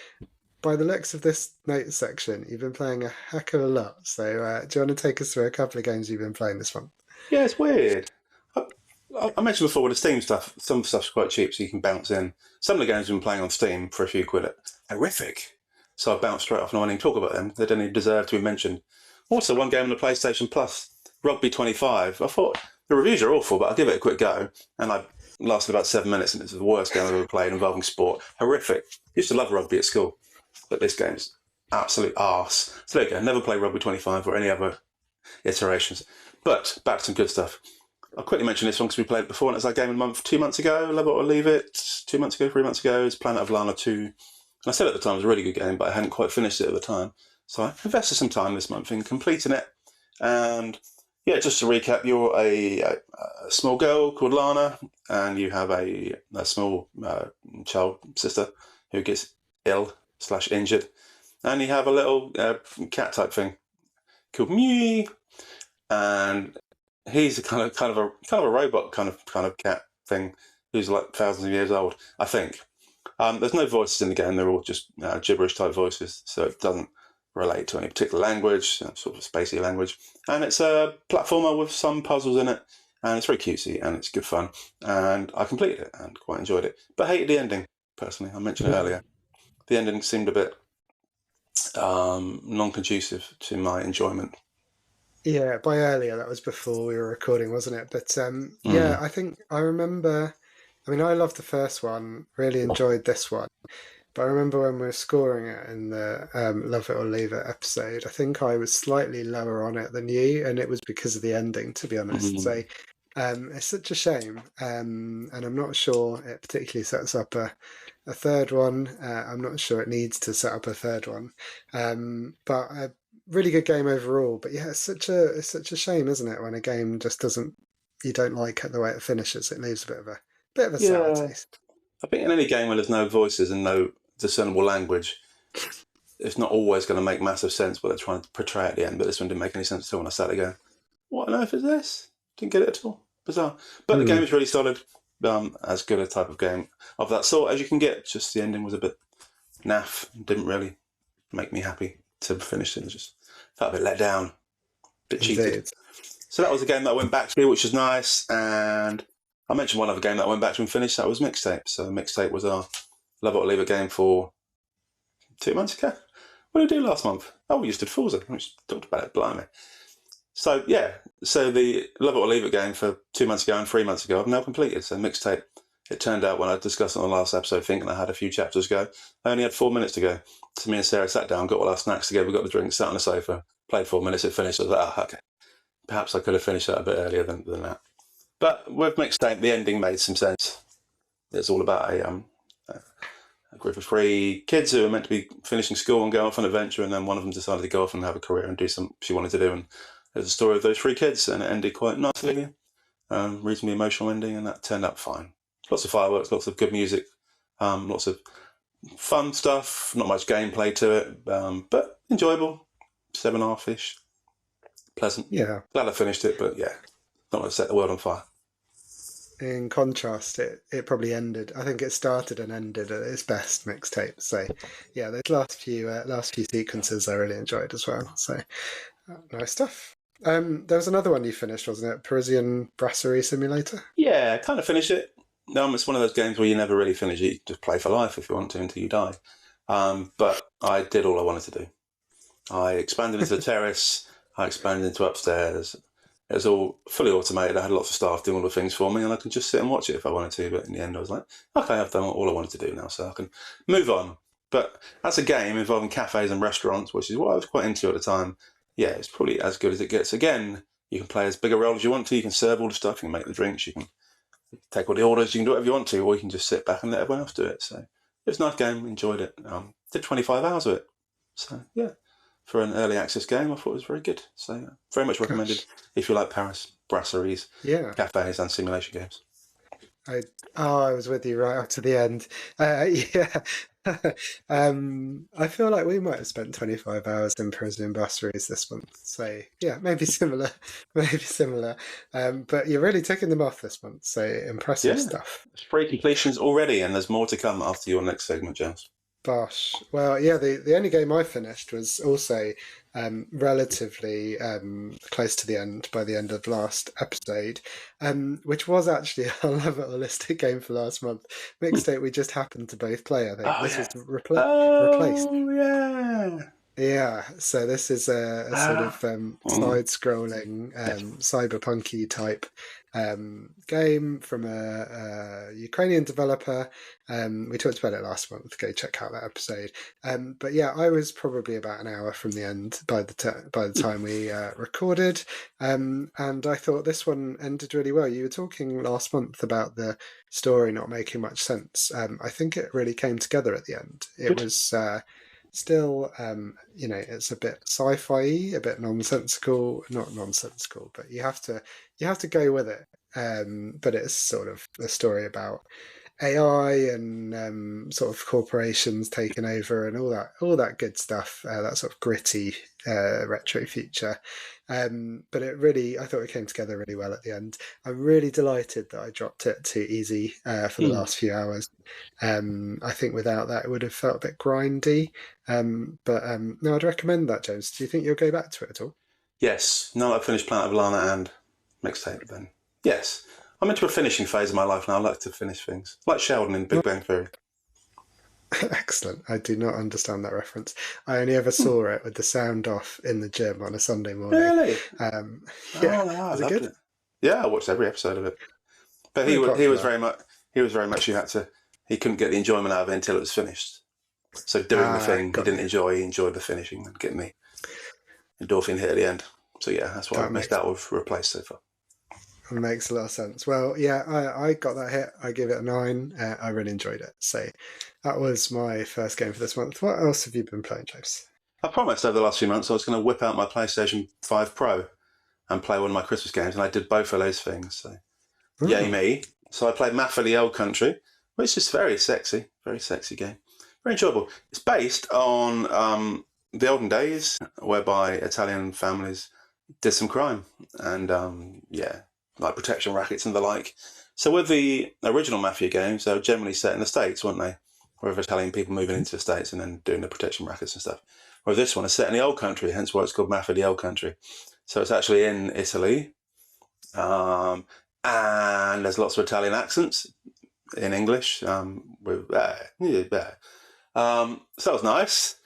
by the looks of this notes section, you've been playing a heck of a lot. So do you want to take us through a couple of games you've been playing this month? Yeah, it's weird. I mentioned before with the Steam stuff, some stuff's quite cheap, so you can bounce in. Some of the games I've been playing on Steam for a few quid are horrific. So I bounced straight off and I didn't even talk about them. They don't even deserve to be mentioned. Also, one game on the PlayStation Plus, Rugby 25. I thought the reviews are awful, but I'll give it a quick go. And I lasted about 7 minutes, and it's the worst game I've ever played involving sport. Horrific. Used to love rugby at school, but this game's absolute arse. So there you go. Never play Rugby 25 or any other iterations. But back to some good stuff. I'll quickly mention this one because we played it before, and it's that game a month, 2 months ago. Love it or leave it. 2 months ago, 3 months ago. It's Planet of Lana 2. And I said at the time it was a really good game, but I hadn't quite finished it at the time. So I invested some time this month in completing it. And Yeah, just to recap, you're a small girl called Lana, and you have a small child sister who gets ill/injured, and you have a little cat type thing called Mew, and he's a kind of a robot kind of cat thing who's like thousands of years old, I think. There's no voices in the game; they're all just gibberish type voices, so it doesn't relate to any particular language, sort of spacey language. And it's a platformer with some puzzles in it, and it's very cutesy and it's good fun. And I completed it and quite enjoyed it, but hated the ending personally. I mentioned it earlier. The ending seemed a bit non-conducive to my enjoyment. Yeah, by earlier, that was before we were recording, wasn't it? But yeah, I think I remember. I mean, I loved the first one, really enjoyed this one. But I remember when we were scoring it in the Love It or Leave It episode, I think I was slightly lower on it than you, and it was because of the ending, to be honest. So it's such a shame, and I'm not sure it particularly sets up a third one. I'm not sure it needs to set up a third one, but a really good game overall. But yeah, it's such a shame, isn't it, when a game just doesn't you don't like the way it finishes. It leaves a bit of a sour Yeah, taste. I think in any game where there's no voices and no discernible language, it's not always going to make massive sense what they're trying to portray at the end. But this one didn't make any sense at all. And I sat there going, "What on earth is this?" Didn't get it at all. Bizarre. But the game is really solid. As good a type of game of that sort as you can get. Just the ending was a bit naff. Didn't really make me happy to finish it. Just felt a bit let down. A bit cheated. Indeed. So that was a game that I went back to, which was nice. And I mentioned one other game that I went back to and finished. That was Mixtape. So Mixtape was our Love It or Leave It game for 2 months ago. What did we do last month? Oh, we just did Forza. We just talked about it, blimey. So, yeah. So the Love It or Leave It game for 2 months ago and 3 months ago, I've now completed. So Mixtape, it turned out when I discussed it on the last episode, thinking I had a few chapters to go, I only had 4 minutes to go. So me and Sarah sat down, got all our snacks together, got the drinks, sat on the sofa, played 4 minutes, it finished. I was like, oh, okay. Perhaps I could have finished that a bit earlier than that. But with Mixtape, the ending made some sense. It's all about a group of 3 kids who are meant to be finishing school and go off on an adventure, and then one of them decided to go off and have a career and do something she wanted to do. And there's a story of those 3 kids, and it ended quite nicely, reasonably emotional ending, and that turned out fine. Lots of fireworks, lots of good music, lots of fun stuff, not much gameplay to it, but enjoyable, 7.5-ish, pleasant. Yeah. Glad I finished it, but yeah, not going to set the world on fire. In contrast, it probably ended. I think it started and ended at its best Mixtape. So, yeah, those last few sequences I really enjoyed as well. So, nice stuff. There was another one you finished, wasn't it? Parisian Brasserie Simulator. Yeah, kind of finished it. It's one of those games where you never really finish it. You just play for life if you want to until you die. But I did all I wanted to do. I expanded into the terrace. I expanded into upstairs. It was all fully automated. I had lots of staff doing all the things for me, and I could just sit and watch it if I wanted to. But in the end, I was like, okay, I've done all I wanted to do now, so I can move on. But that's a game involving cafes and restaurants, which is what I was quite into at the time. Yeah, it's probably as good as it gets. Again, you can play as big a role as you want to. You can serve all the stuff. You can make the drinks. You can take all the orders. You can do whatever you want to, or you can just sit back and let everyone else do it. So it was a nice game. Enjoyed it. Did 25 hours of it. So yeah, for an early access game, I thought it was very good. So very much recommended if you like Paris brasseries, cafes, and simulation games. I was with you right up to the end. Yeah. I feel like we might have spent 25 hours in Parisian Bistros this month. So yeah, maybe similar, but you're really ticking them off this month. So impressive stuff. 3 completions already, and there's more to come after your next segment, Giles. Bosh. Well, yeah, the only game I finished was also relatively close to the end by the end of last episode, which was actually a Love It or List It game for last month. Mixtape we just happened to both play, I think. This was replaced. Oh, yeah. Yeah, so this is a sort of side-scrolling cyberpunky type game from a Ukrainian developer. We talked about it last month. Go check out that episode. But yeah, I was probably about an hour from the end by the time we recorded, and I thought this one ended really well. You were talking last month about the story not making much sense. I think it really came together at the end. It was still, it's a bit sci-fi, a bit nonsensical, not nonsensical, but you have to go with it. But it's sort of a story about AI and sort of corporations taking over and all that good stuff. That sort of gritty retro future. But I thought it came together really well at the end. I'm really delighted that I dropped it too easy for the last few hours. I think without that, it would have felt a bit grindy. But no, I'd recommend that, James. Do you think you'll go back to it at all? Yes. Now that I've finished Planet of Lana and mixtape, then yes. I'm into a finishing phase of my life now. I like to finish things. Like Sheldon in Big Bang Theory. Excellent. I do not understand that reference. I only ever saw it with the sound off in the gym on a Sunday morning. Really? Yeah, Oh, no, I was it loved good? it. Yeah, I watched every episode of it. But he Very was popular. very much he couldn't get the enjoyment out of it until it was finished. So doing the thing he Got didn't you. enjoy, he enjoyed the finishing and getting the endorphin hit at the end. So yeah, that's what That I've missed makes out with replaced so far. makes a lot of sense. Well, yeah, I got that hit. I give it a 9. I really enjoyed it. So that was my first game for this month. What else have you been playing, James? I promised over the last few months I was going to whip out my PlayStation 5 Pro and play one of my Christmas games, and I did both of those things. So yay Oh, me. So I played Mafia the Old Country, which is very sexy game. Very enjoyable. It's based on the olden days whereby Italian families did some crime and, like protection rackets and the like. So with the original Mafia games, they were generally set in the States, weren't they? With Italian people moving into the States and then doing the protection rackets and stuff. Whereas this one is set in the Old Country, hence why it's called Mafia the Old Country. So it's actually in Italy. And there's lots of Italian accents in English. So that was nice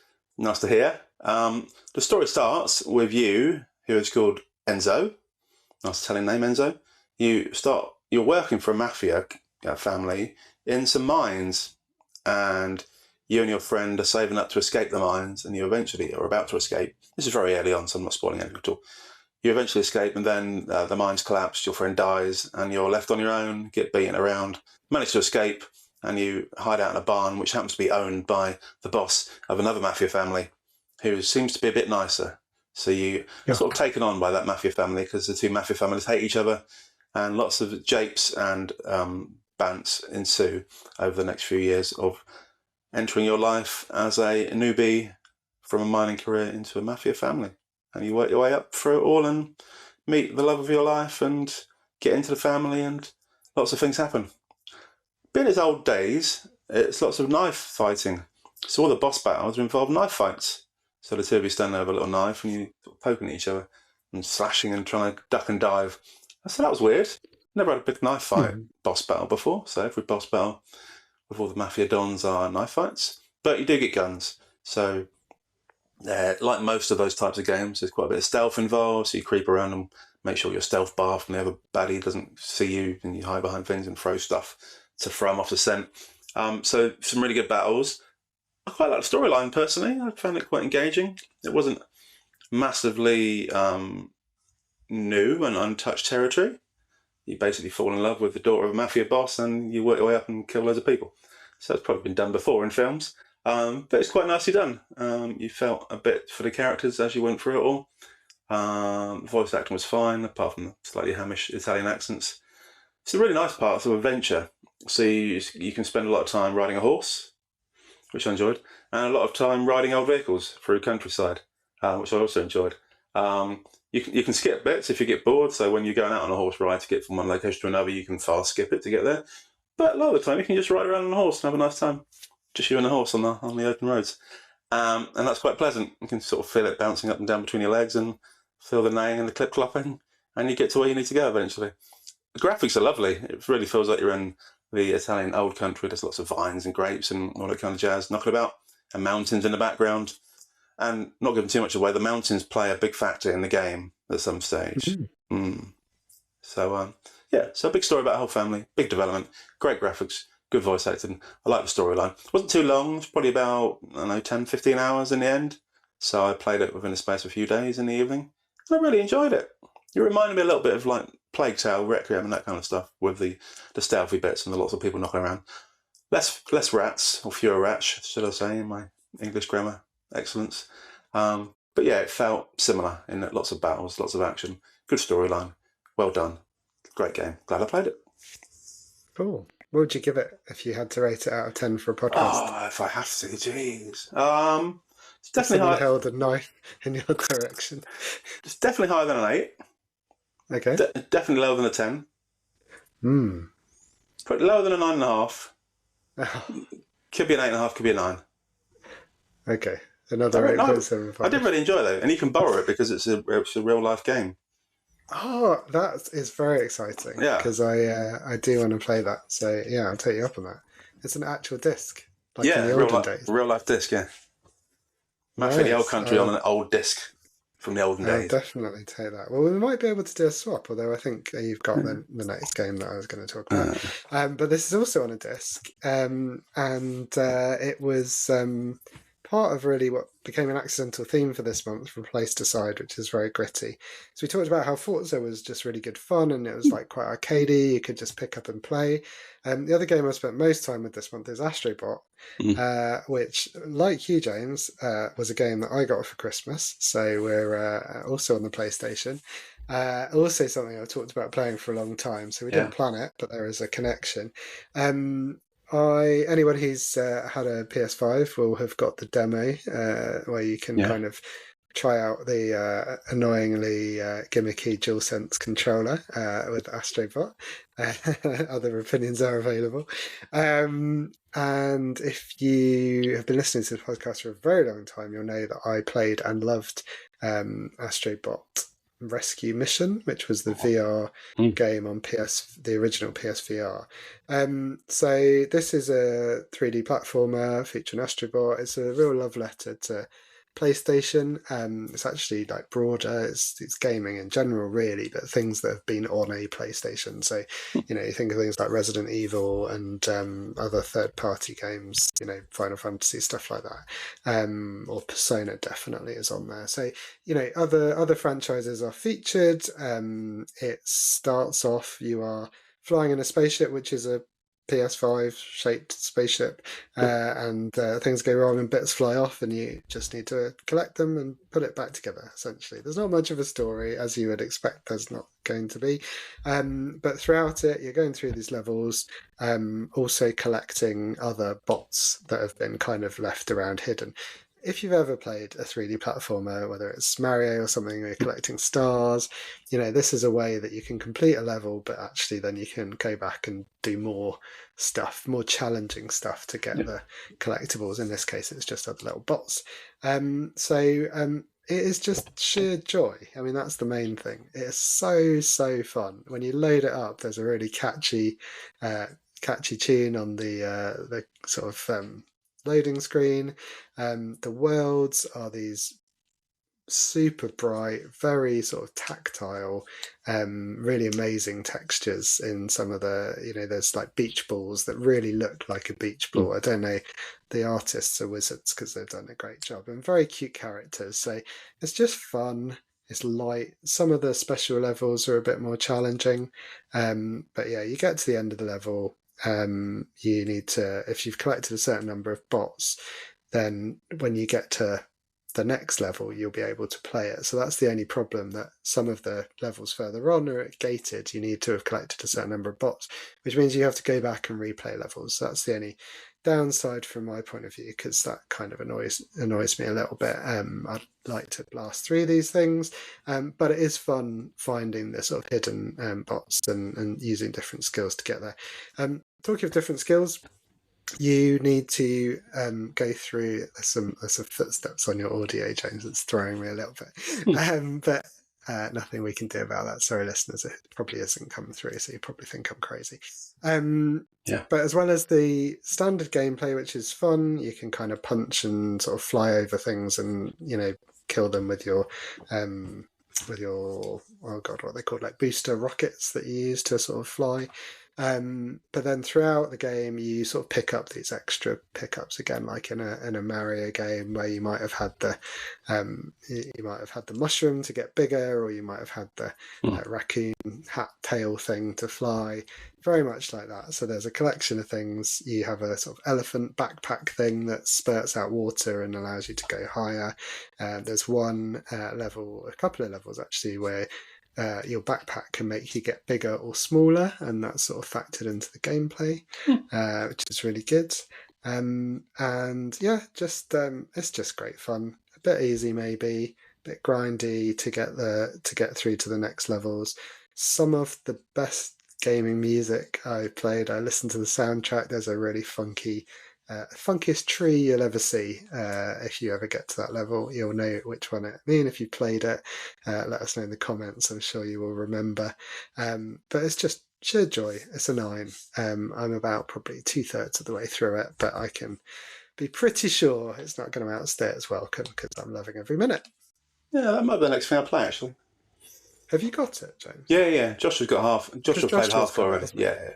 to hear. The story starts with you, who is called Enzo. Nice Italian name, Enzo. You're working for a mafia family in some mines, and you and your friend are saving up to escape the mines, and you eventually are about to escape. This is very early on, so I'm not spoiling anything at all. You eventually escape, and then the mines collapse, your friend dies, and you're left on your own, get beaten around, manage to escape, and you hide out in a barn, which happens to be owned by the boss of another mafia family, who seems to be a bit nicer. So you are yeah. sort of taken on by that mafia family, because the two mafia families hate each other, and lots of japes and bants ensue over the next few years of entering your life as a newbie from a mining career into a mafia family. And you work your way up through it all and meet the love of your life and get into the family, and lots of things happen. Being its old days, it's lots of knife fighting. So all the boss battles involve knife fights. So the two of you stand there with a little knife and you poking at each other and slashing and trying to duck and dive. So that was weird. Never had a big knife fight Hmm. boss battle before. So every boss battle with all the mafia dons are knife fights. But you do get guns. So like most of those types of games, there's quite a bit of stealth involved. So you creep around and make sure your stealth bar from the other baddie doesn't see you, and you hide behind things and throw stuff to throw them off the scent. So some really good battles. I quite like the storyline personally. I found it quite engaging. It wasn't massively new and untouched territory. You basically fall in love with the daughter of a mafia boss and you work your way up and kill loads of people. So it's probably been done before in films. But it's quite nicely done. You felt a bit for the characters as you went through it all. Voice acting was fine, apart from the slightly Hamish Italian accents. It's a really nice part of adventure. So you can spend a lot of time riding a horse, which I enjoyed, and a lot of time riding old vehicles through countryside, which I also enjoyed. You can skip bits if you get bored. So when you're going out on a horse ride to get from one location to another, you can fast skip it to get there. But a lot of the time, you can just ride around on a horse and have a nice time. Just you and the horse on the open roads. And that's quite pleasant. You can sort of feel it bouncing up and down between your legs and feel the neighing and the clip clopping, and you get to where you need to go eventually. The graphics are lovely. It really feels like you're in the Italian old country. There's lots of vines and grapes and all that kind of jazz knocking about, and mountains in the background. And not giving too much away, the mountains play a big factor in the game at some stage. So, so a big story about a whole family, big development, great graphics, good voice acting. I like the storyline. It wasn't too long. It was probably about, 10, 15 hours in the end. So I played it within the space of a few days in the evening. And I really enjoyed it. It reminded me a little bit of like Plague Tale, Requiem and that kind of stuff, with the stealthy bits and the lots of people knocking around. Less rats, or fewer rats, should I say, in my English grammar excellence. But yeah, it felt similar in that lots of battles, lots of action, good storyline, well done, great game. Glad I played it. Cool. What would you give it if you had to rate it out of 10 for a podcast? Oh, if I have to, jeez. It's If definitely someone high. held a knife in your direction. It's definitely higher than an 8. Okay. Definitely lower than a 10. Hmm. But lower than a 9.5. Could be an 8.5, could be a 9. Okay. Another No, I 8.75. did really enjoy that. And you can borrow it because it's a real life game. Oh, that is very exciting Yeah. because I do want to play that. So yeah, I'll take you up on that. It's an actual disc, like in Yeah, the olden days. real life disc, yeah. Mafia the old Nice. country on an old disc from the olden I'll days. definitely take that. Well, we might be able to do a swap, although I think you've got the next game that I was going to talk about. But this is also on a disc, and it was part of really what became an accidental theme for this month from Place to Side, which is very gritty. So we talked about how Forza was just really good fun, and it was like quite arcadey. You could just pick up and play. The other game I spent most time with this month is Astro Bot, which, like you, James, was a game that I got for Christmas. So we're also on the PlayStation. Also something I've talked about playing for a long time. So we didn't plan it, but there is a connection. Anyone who's had a PS5 will have got the demo where you can kind of try out the annoyingly gimmicky DualSense controller with Astrobot. Other opinions are available. And if you have been listening to the podcast for a very long time, you'll know that I played and loved Astrobot Rescue Mission, which was the VR game on the original PSVR. So this is a 3D platformer featuring Astrobot. It's a real love letter to PlayStation. It's actually like broader. It's gaming in general, really, but things that have been on a PlayStation. So, you think of things like Resident Evil and other third-party games. Final Fantasy, stuff like that. Or Persona definitely is on there. So, other franchises are featured. It starts off, you are flying in a spaceship, which is a PS5 shaped spaceship, and things go wrong and bits fly off, and you just need to collect them and put it back together, essentially. There's not much of a story, as you would expect there's not going to be, but throughout it you're going through these levels, also collecting other bots that have been kind of left around hidden. If you've ever played a 3D platformer, whether it's Mario or something where you're collecting stars, this is a way that you can complete a level, but actually then you can go back and do more stuff, more challenging stuff to get the collectibles. In this case, it's just other little bots. It is just sheer joy. I mean, that's the main thing. It is so fun. When you load it up, there's a really catchy tune on the sort of loading screen. The worlds are these super bright, very sort of tactile, really amazing textures in some of the, there's like beach balls that really look like a beach ball. I don't know, the artists are wizards because they've done a great job, and very cute characters. So it's just fun. It's light. Some of the special levels are a bit more challenging, but yeah, you get to the end of the level. You need to, if you've collected a certain number of bots, then when you get to the next level, you'll be able to play it. So that's the only problem, that some of the levels further on are gated. You need to have collected a certain number of bots, which means you have to go back and replay levels. So that's the only downside from my point of view, because that kind of annoys me a little bit. I'd like to blast through these things, but it is fun finding the sort of hidden bots and using different skills to get there. Talking of different skills, you need to go through some footsteps on your audio, James. It's throwing me a little bit, but nothing we can do about that. Sorry, listeners, it probably isn't coming through, so you probably think I'm crazy. But as well as the standard gameplay, which is fun, you can kind of punch and sort of fly over things and kill them with your oh god, what are they called, like booster rockets that you use to sort of fly. But then throughout the game, you sort of pick up these extra pickups again, like in a Mario game where you might have had the mushroom to get bigger, or you might have had the raccoon hat tail thing to fly. Very much like that. So there's a collection of things. You have a sort of elephant backpack thing that spurts out water and allows you to go higher. There's one level, a couple of levels actually, where your backpack can make you get bigger or smaller, and that's sort of factored into the gameplay, which is really good. And yeah, it's just great fun. A bit easy, maybe a bit grindy to get through to the next levels. Some of the best gaming music I played, I listened to the soundtrack. There's a really funkiest tree you'll ever see. If you ever get to that level, you'll know which one I mean. If you played it, let us know in the comments. I'm sure you will remember. But it's just sheer joy. It's a 9. I'm about probably 2/3 of the way through it, but I can be pretty sure it's not going to outstay its welcome because I'm loving every minute. Yeah, that might be the next thing I play, actually. Have you got it, James? Yeah. Joshua's got half. Joshua played half already. Yeah.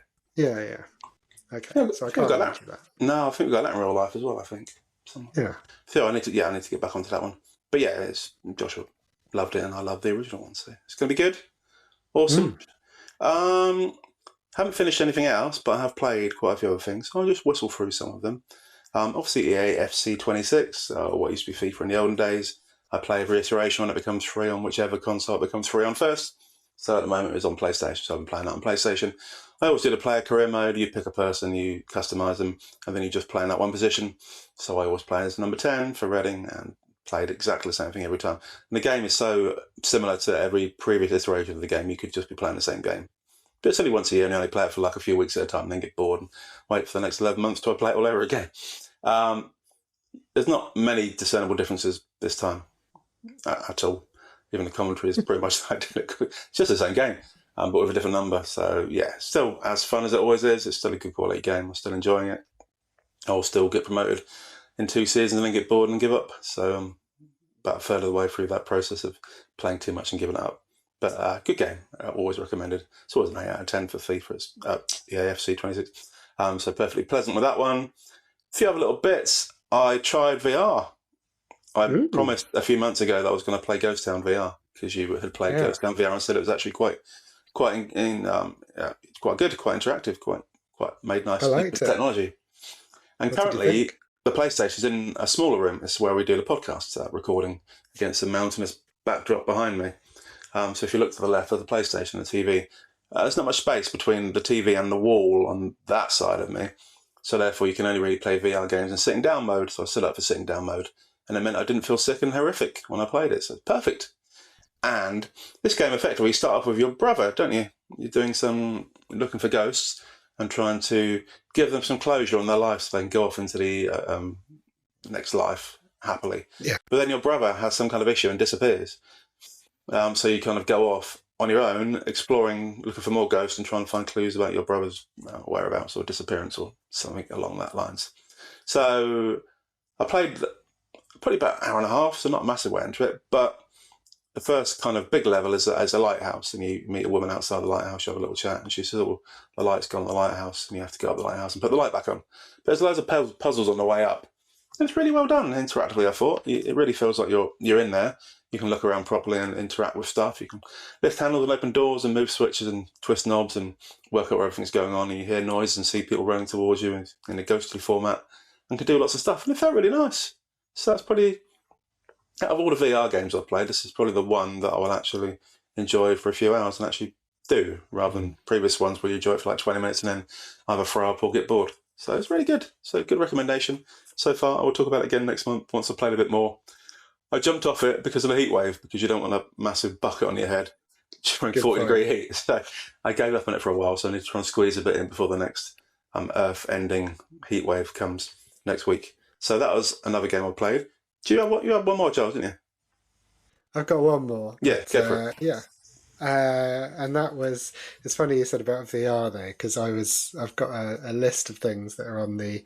Okay, Yeah, so I can't do that. No, I think we got that in real life as well. I think. Yeah. So I need to get back onto that one. But yeah, Joshua loved it, and I love the original one. So it's going to be good. Awesome. Haven't finished anything else, but I have played quite a few other things. I'll just whistle through some of them. Obviously, EA FC 26, what used to be FIFA in the olden days. I play every iteration when it becomes free on whichever console it becomes free on first. So at the moment it's on PlayStation, so I'm playing that on PlayStation. I always do the player career mode. You pick a person, you customise them, and then you just play in that one position. So I always play as number 10 for Reading and played exactly the same thing every time. And the game is so similar to every previous iteration of the game, you could just be playing the same game. But it's only once a year, and you only play it for like a few weeks at a time, and then get bored and wait for the next 11 months to play it all over again. There's not many discernible differences this time at all. Even the commentary is pretty much identical. It's just the same game, but with a different number. So yeah, still as fun as it always is. It's still a good quality game. I'm still enjoying it. I'll still get promoted in 2 seasons and then get bored and give up. So I'm about a third of the way through that process of playing too much and giving it up. But good game. Always recommended. It's always an 8 out of 10 for FIFA. It's FC 26. So perfectly pleasant with that one. A few other little bits. I tried VR. I promised a few months ago that I was going to play Ghost Town VR because you had played Ghost Town VR and said it was actually quite good, quite interactive, quite made nice technology. And currently, the PlayStation's in a smaller room. It's where we do the podcast recording against a mountainous backdrop behind me. So if you look to the left of the PlayStation and the TV, there's not much space between the TV and the wall on that side of me. So therefore, you can only really play VR games in sitting down mode. So I set up for sitting down mode. And it meant I didn't feel sick and horrific when I played it. So it's perfect. And this game, effectively, you start off with your brother, don't you? You're looking for ghosts and trying to give them some closure on their life so they can go off into the next life happily. Yeah. But then your brother has some kind of issue and disappears. So you kind of go off on your own, exploring, looking for more ghosts and trying to find clues about your brother's whereabouts or disappearance or something along that lines. So I played probably about an hour and a half, so not a massive way into it, but the first kind of big level is a lighthouse, and you meet a woman outside the lighthouse, you have a little chat, and she says, oh, the light's gone on the lighthouse, and you have to go up the lighthouse and put the light back on. But there's loads of puzzles on the way up. And it's really well done interactively, I thought. It really feels like you're in there. You can look around properly and interact with stuff. You can lift handles and open doors and move switches and twist knobs and work out where everything's going on, and you hear noise and see people running towards you in a ghostly format and can do lots of stuff. And it felt really nice. So that's probably, out of all the VR games I've played, this is probably the one that I will actually enjoy for a few hours and actually do, rather than previous ones where you enjoy it for like 20 minutes and then either throw up or get bored. So it's really good. So good recommendation so far. I will talk about it again next month once I've played a bit more. I jumped off it because of the heat wave, because you don't want a massive bucket on your head during 40-degree heat. So I gave up on it for a while, so I need to try and squeeze a bit in before the next Earth-ending heat wave comes next week. So that was another game I played. You had one more, Giles, didn't you? I've got one more. Yeah, go for it. Yeah. And that was, it's funny you said about VR though, because I've got a list of things that are on the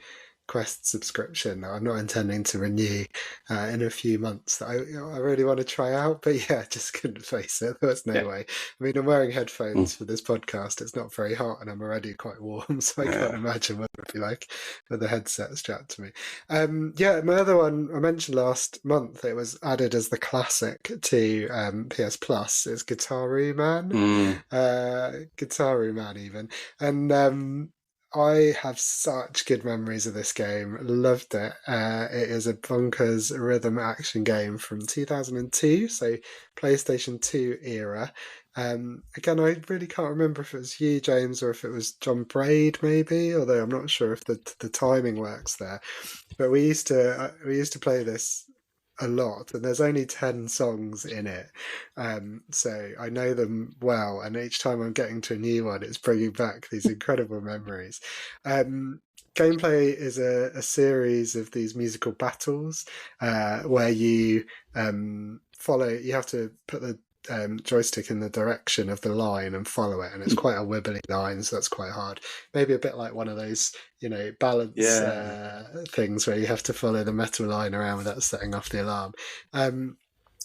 Quest subscription that I'm not intending to renew in a few months that I really want to try out, but yeah, just couldn't face it. There was no way. I mean, I'm wearing headphones for this podcast. It's not very hot and I'm already quite warm, so I can't imagine what it would be like with the headset strapped to me. Yeah, my other one I mentioned last month, it was added as the classic to PS Plus. It's Guitaru Man. Guitaru Man even. And I have such good memories of this game. Loved it. It is a bonkers rhythm action game from 2002, so PlayStation 2 era. Again, I really can't remember if it was you, James, or if it was John Braid, maybe. Although I'm not sure if the timing works there. But we used to play this a lot, and there's only 10 songs in it, so I know them well, and each time I'm getting to a new one, it's bringing back these incredible memories. Gameplay is a series of these musical battles where you you have to put the joystick in the direction of the line and follow it, and it's quite a wibbly line, so that's quite hard. Maybe a bit like one of those, balance things where you have to follow the metal line around without setting off the alarm.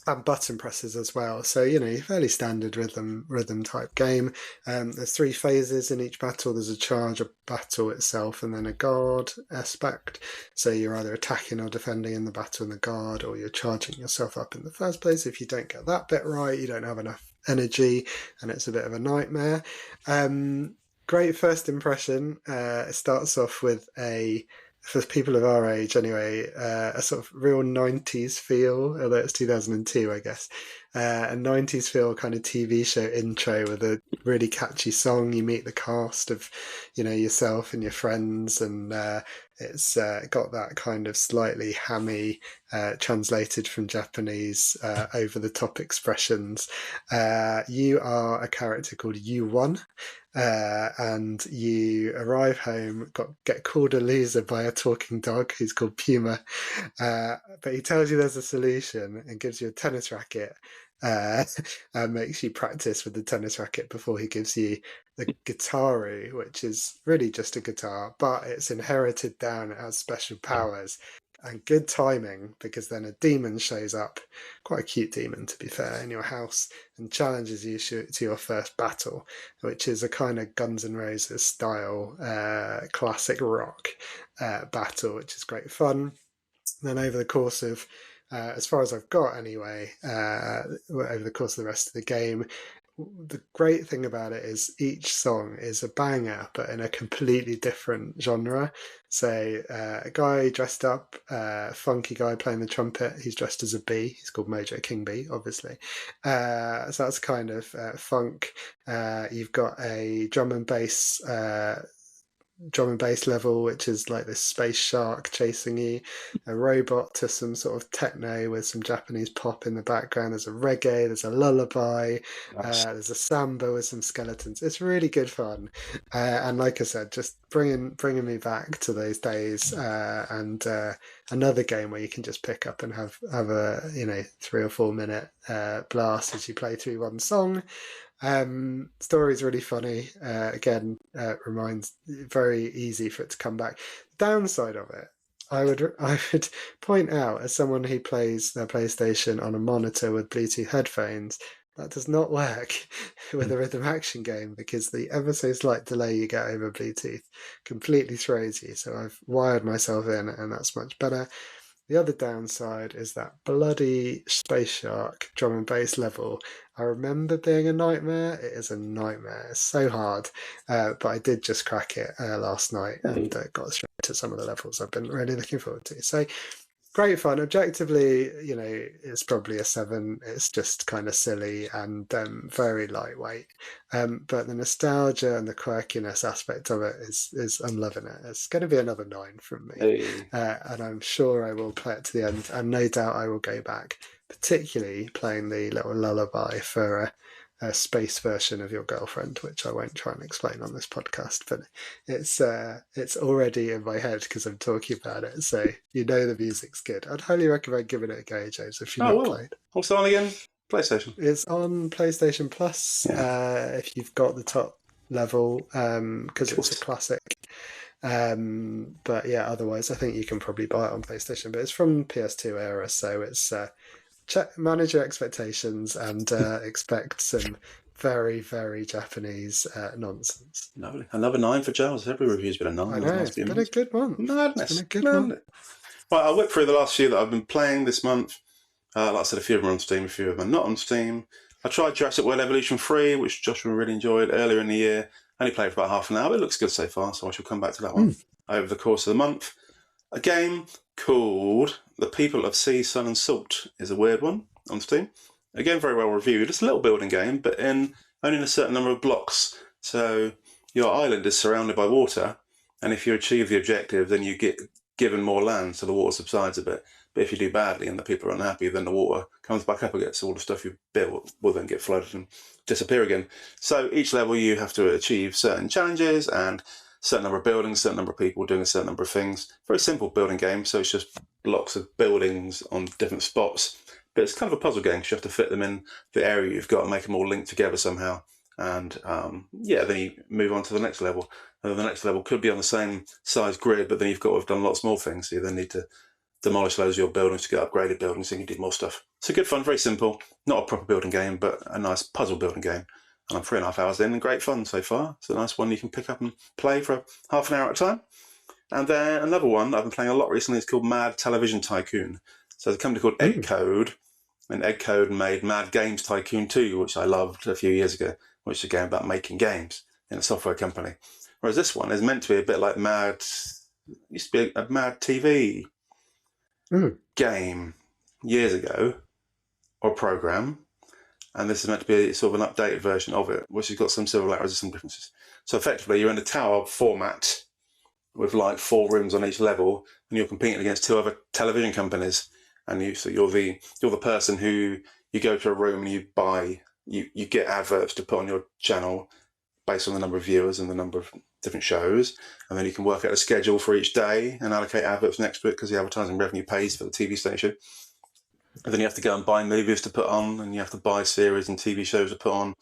And button presses as well. So, fairly standard rhythm type game. There's 3 phases in each battle. There's a charge, a battle itself, and then a guard aspect. So you're either attacking or defending in the battle in the guard, or you're charging yourself up in the first place. If you don't get that bit right, you don't have enough energy, and it's a bit of a nightmare. Great first impression. It starts off with for people of our age anyway, a sort of real 90s feel, although it's 2002, I guess. A 90s feel kind of TV show intro with a really catchy song. You meet the cast of, yourself and your friends, and it's got that kind of slightly hammy, translated from Japanese, over-the-top expressions. You are a character called U1, and you arrive home, get called a loser by a talking dog who's called Puma, but he tells you there's a solution and gives you a tennis racket, and makes you practice with the tennis racket before he gives you the Guitaru, which is really just a guitar, but it's inherited down, it has special powers. And good timing, because then a demon shows up, quite a cute demon to be fair, in your house, and challenges you to your first battle, which is a kind of Guns N' Roses style classic rock battle, which is great fun. And then over the course of, as far as I've got anyway, over the course of the rest of the game, the great thing about it is each song is a banger, but in a completely different genre. So a guy dressed up, funky guy playing the trumpet, he's dressed as a bee. He's called Mojo King Bee, obviously. So that's kind of funk. You've got a drum and bass level, which is like this space shark chasing you, a robot to some sort of techno with some Japanese pop in the background. There's a reggae, there's a lullaby, there's a samba with some skeletons. It's really good fun, and like I said, just bringing me back to those days. And another game where you can just pick up and have a 3 or 4 minute blast as you play through one song. Story's really funny. Again, reminds very easy for it to come back. The downside of it, I would point out, as someone who plays their PlayStation on a monitor with Bluetooth headphones, that does not work with a rhythm action game, because the ever so slight delay you get over Bluetooth completely throws you. So I've wired myself in, and that's much better. The other downside is that bloody Space Shark drum and bass level. I remember being a nightmare. It is a nightmare. It's so hard. But I did just crack it last night and got straight to some of the levels I've been really looking forward to. So great fun. Objectively, it's probably a 7. It's just kind of silly and very lightweight. But the nostalgia and the quirkiness aspect of it is I'm loving it. It's going to be another 9 from me. Hey. And I'm sure I will play it to the end, and no doubt I will go back, particularly playing the little lullaby for a space version of Your Girlfriend, which I won't try and explain on this podcast, but it's already in my head because I'm talking about it, so the music's good. I'd highly recommend giving it a go, James, if you've not played. What's on again? PlayStation? It's on PlayStation Plus, if you've got the top level, because it's a classic. But yeah, otherwise I think you can probably buy it on PlayStation. But it's from PS2 era, so it's manage your expectations and expect some very, very Japanese nonsense. Lovely. Another 9 for Giles. Every review's been a 9 I over the know, last it's few been a months. good month. It's been Madness. a good month. Right, I'll whip through the last few that I've been playing this month. Like I said, a few of them are on Steam, a few of them are not on Steam. I tried Jurassic World Evolution 3, which Joshua really enjoyed earlier in the year. I only played for about half an hour, but it looks good so far, so I shall come back to that one over the course of the month. A game called The People of Sea, Sun and Salt is a weird one on Steam. Again, very well reviewed. It's a little building game, but only in a certain number of blocks. So your island is surrounded by water, and if you achieve the objective, then you get given more land, so the water subsides a bit. But if you do badly and the people are unhappy, then the water comes back up again, so all the stuff you built will then get flooded and disappear again. So each level you have to achieve certain challenges and certain number of buildings, certain number of people doing a certain number of things. Very simple building game, so it's just blocks of buildings on different spots. But it's kind of a puzzle game because you have to fit them in the area you've got and make them all link together somehow. And then you move on to the next level. And the next level could be on the same size grid, but then you've got to have done lots more things. So you then need to demolish loads of your buildings to get upgraded buildings so you can do more stuff. So good fun, very simple. Not a proper building game, but a nice puzzle building game. And I'm 3.5 hours in and great fun so far. It's a nice one you can pick up and play for half an hour at a time. And then another one that I've been playing a lot recently is called Mad Television Tycoon. So there's a company called Eggcode, and Eggcode made Mad Games Tycoon 2, which I loved a few years ago, which is a game about making games in a software company. Whereas this one is meant to be a bit like used to be a Mad TV game years ago, or program, and this is meant to be sort of an updated version of it, which has got some similarities and some differences. So effectively, you're in a tower format with like 4 rooms on each level, and you're competing against 2 other television companies. And you're the person who you go to a room and you get adverts to put on your channel based on the number of viewers and the number of different shows, and then you can work out a schedule for each day and allocate adverts next to it because the advertising revenue pays for the TV station. And then you have to go and buy movies to put on, and you have to buy series and TV shows to put on,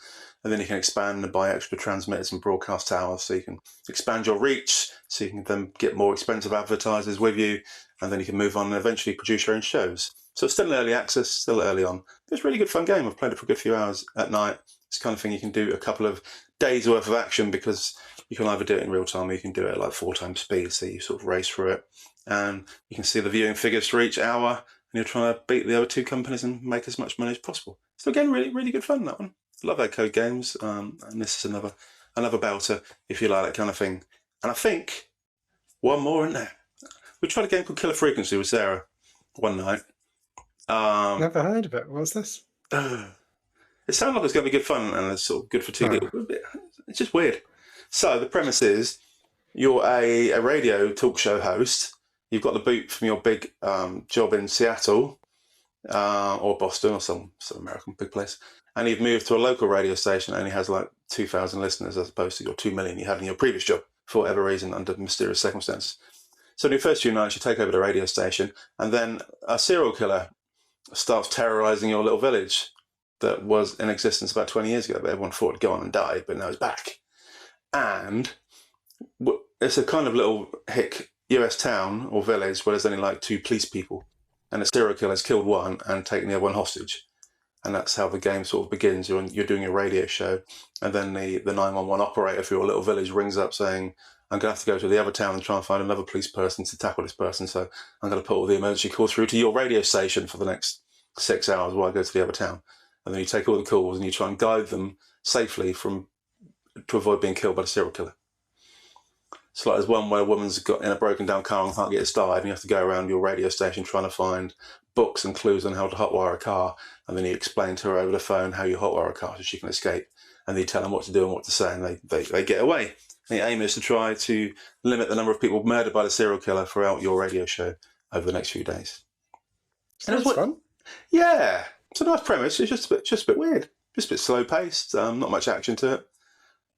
and then you can expand and buy extra transmitters and broadcast towers so you can expand your reach, so you can then get more expensive advertisers with you, and then you can move on and eventually produce your own shows. So it's still in early access, still early on. It's a really good fun game. I've played it for a good few hours at night. It's the kind of thing you can do a couple of days worth of action because you can either do it in real time or you can do it at like 4 times speed, so you sort of race through it. And you can see the viewing figures for each hour, and you're trying to beat the other 2 companies and make as much money as possible. So again, really, really good fun, that one. I love Eggcode games, and this is another belter if you like that kind of thing. And I think one more in there. We tried a game called Killer Frequency with Sarah one night. Never heard of it. What's this? It sounds like it's going to be good fun and it's sort of good for TV. It's just weird. So the premise is you're a radio talk show host. You've got the boot from your big job in Seattle or Boston or some American big place, and you've moved to a local radio station that only has like 2,000 listeners as opposed to your 2 million you had in your previous job for whatever reason under mysterious circumstances. So in your first few nights, you take over the radio station, and then a serial killer starts terrorizing your little village that was in existence about 20 years ago, but everyone thought had gone and died, but now it's back. And it's a kind of little hick US town or village where there's only like 2 police people, and the serial killer has killed one and taken the other one hostage. And that's how the game sort of begins. You're doing a radio show, and then the 911 operator for your little village rings up saying, I'm going to have to go to the other town and try and find another police person to tackle this person, so I'm going to put all the emergency calls through to your radio station for the next 6 hours while I go to the other town. And then you take all the calls and you try and guide them safely to avoid being killed by the serial killer. So like there's one where a woman's got in a broken down car and can't get it started, and you have to go around your radio station trying to find books and clues on how to hotwire a car, and then you explain to her over the phone how you hotwire a car so she can escape, and then you tell them what to do and what to say, and they get away. And the aim is to try to limit the number of people murdered by the serial killer throughout your radio show over the next few days. Sounds fun. Yeah, it's a nice premise. It's just a bit weird, just a bit slow paced. Not much action to it,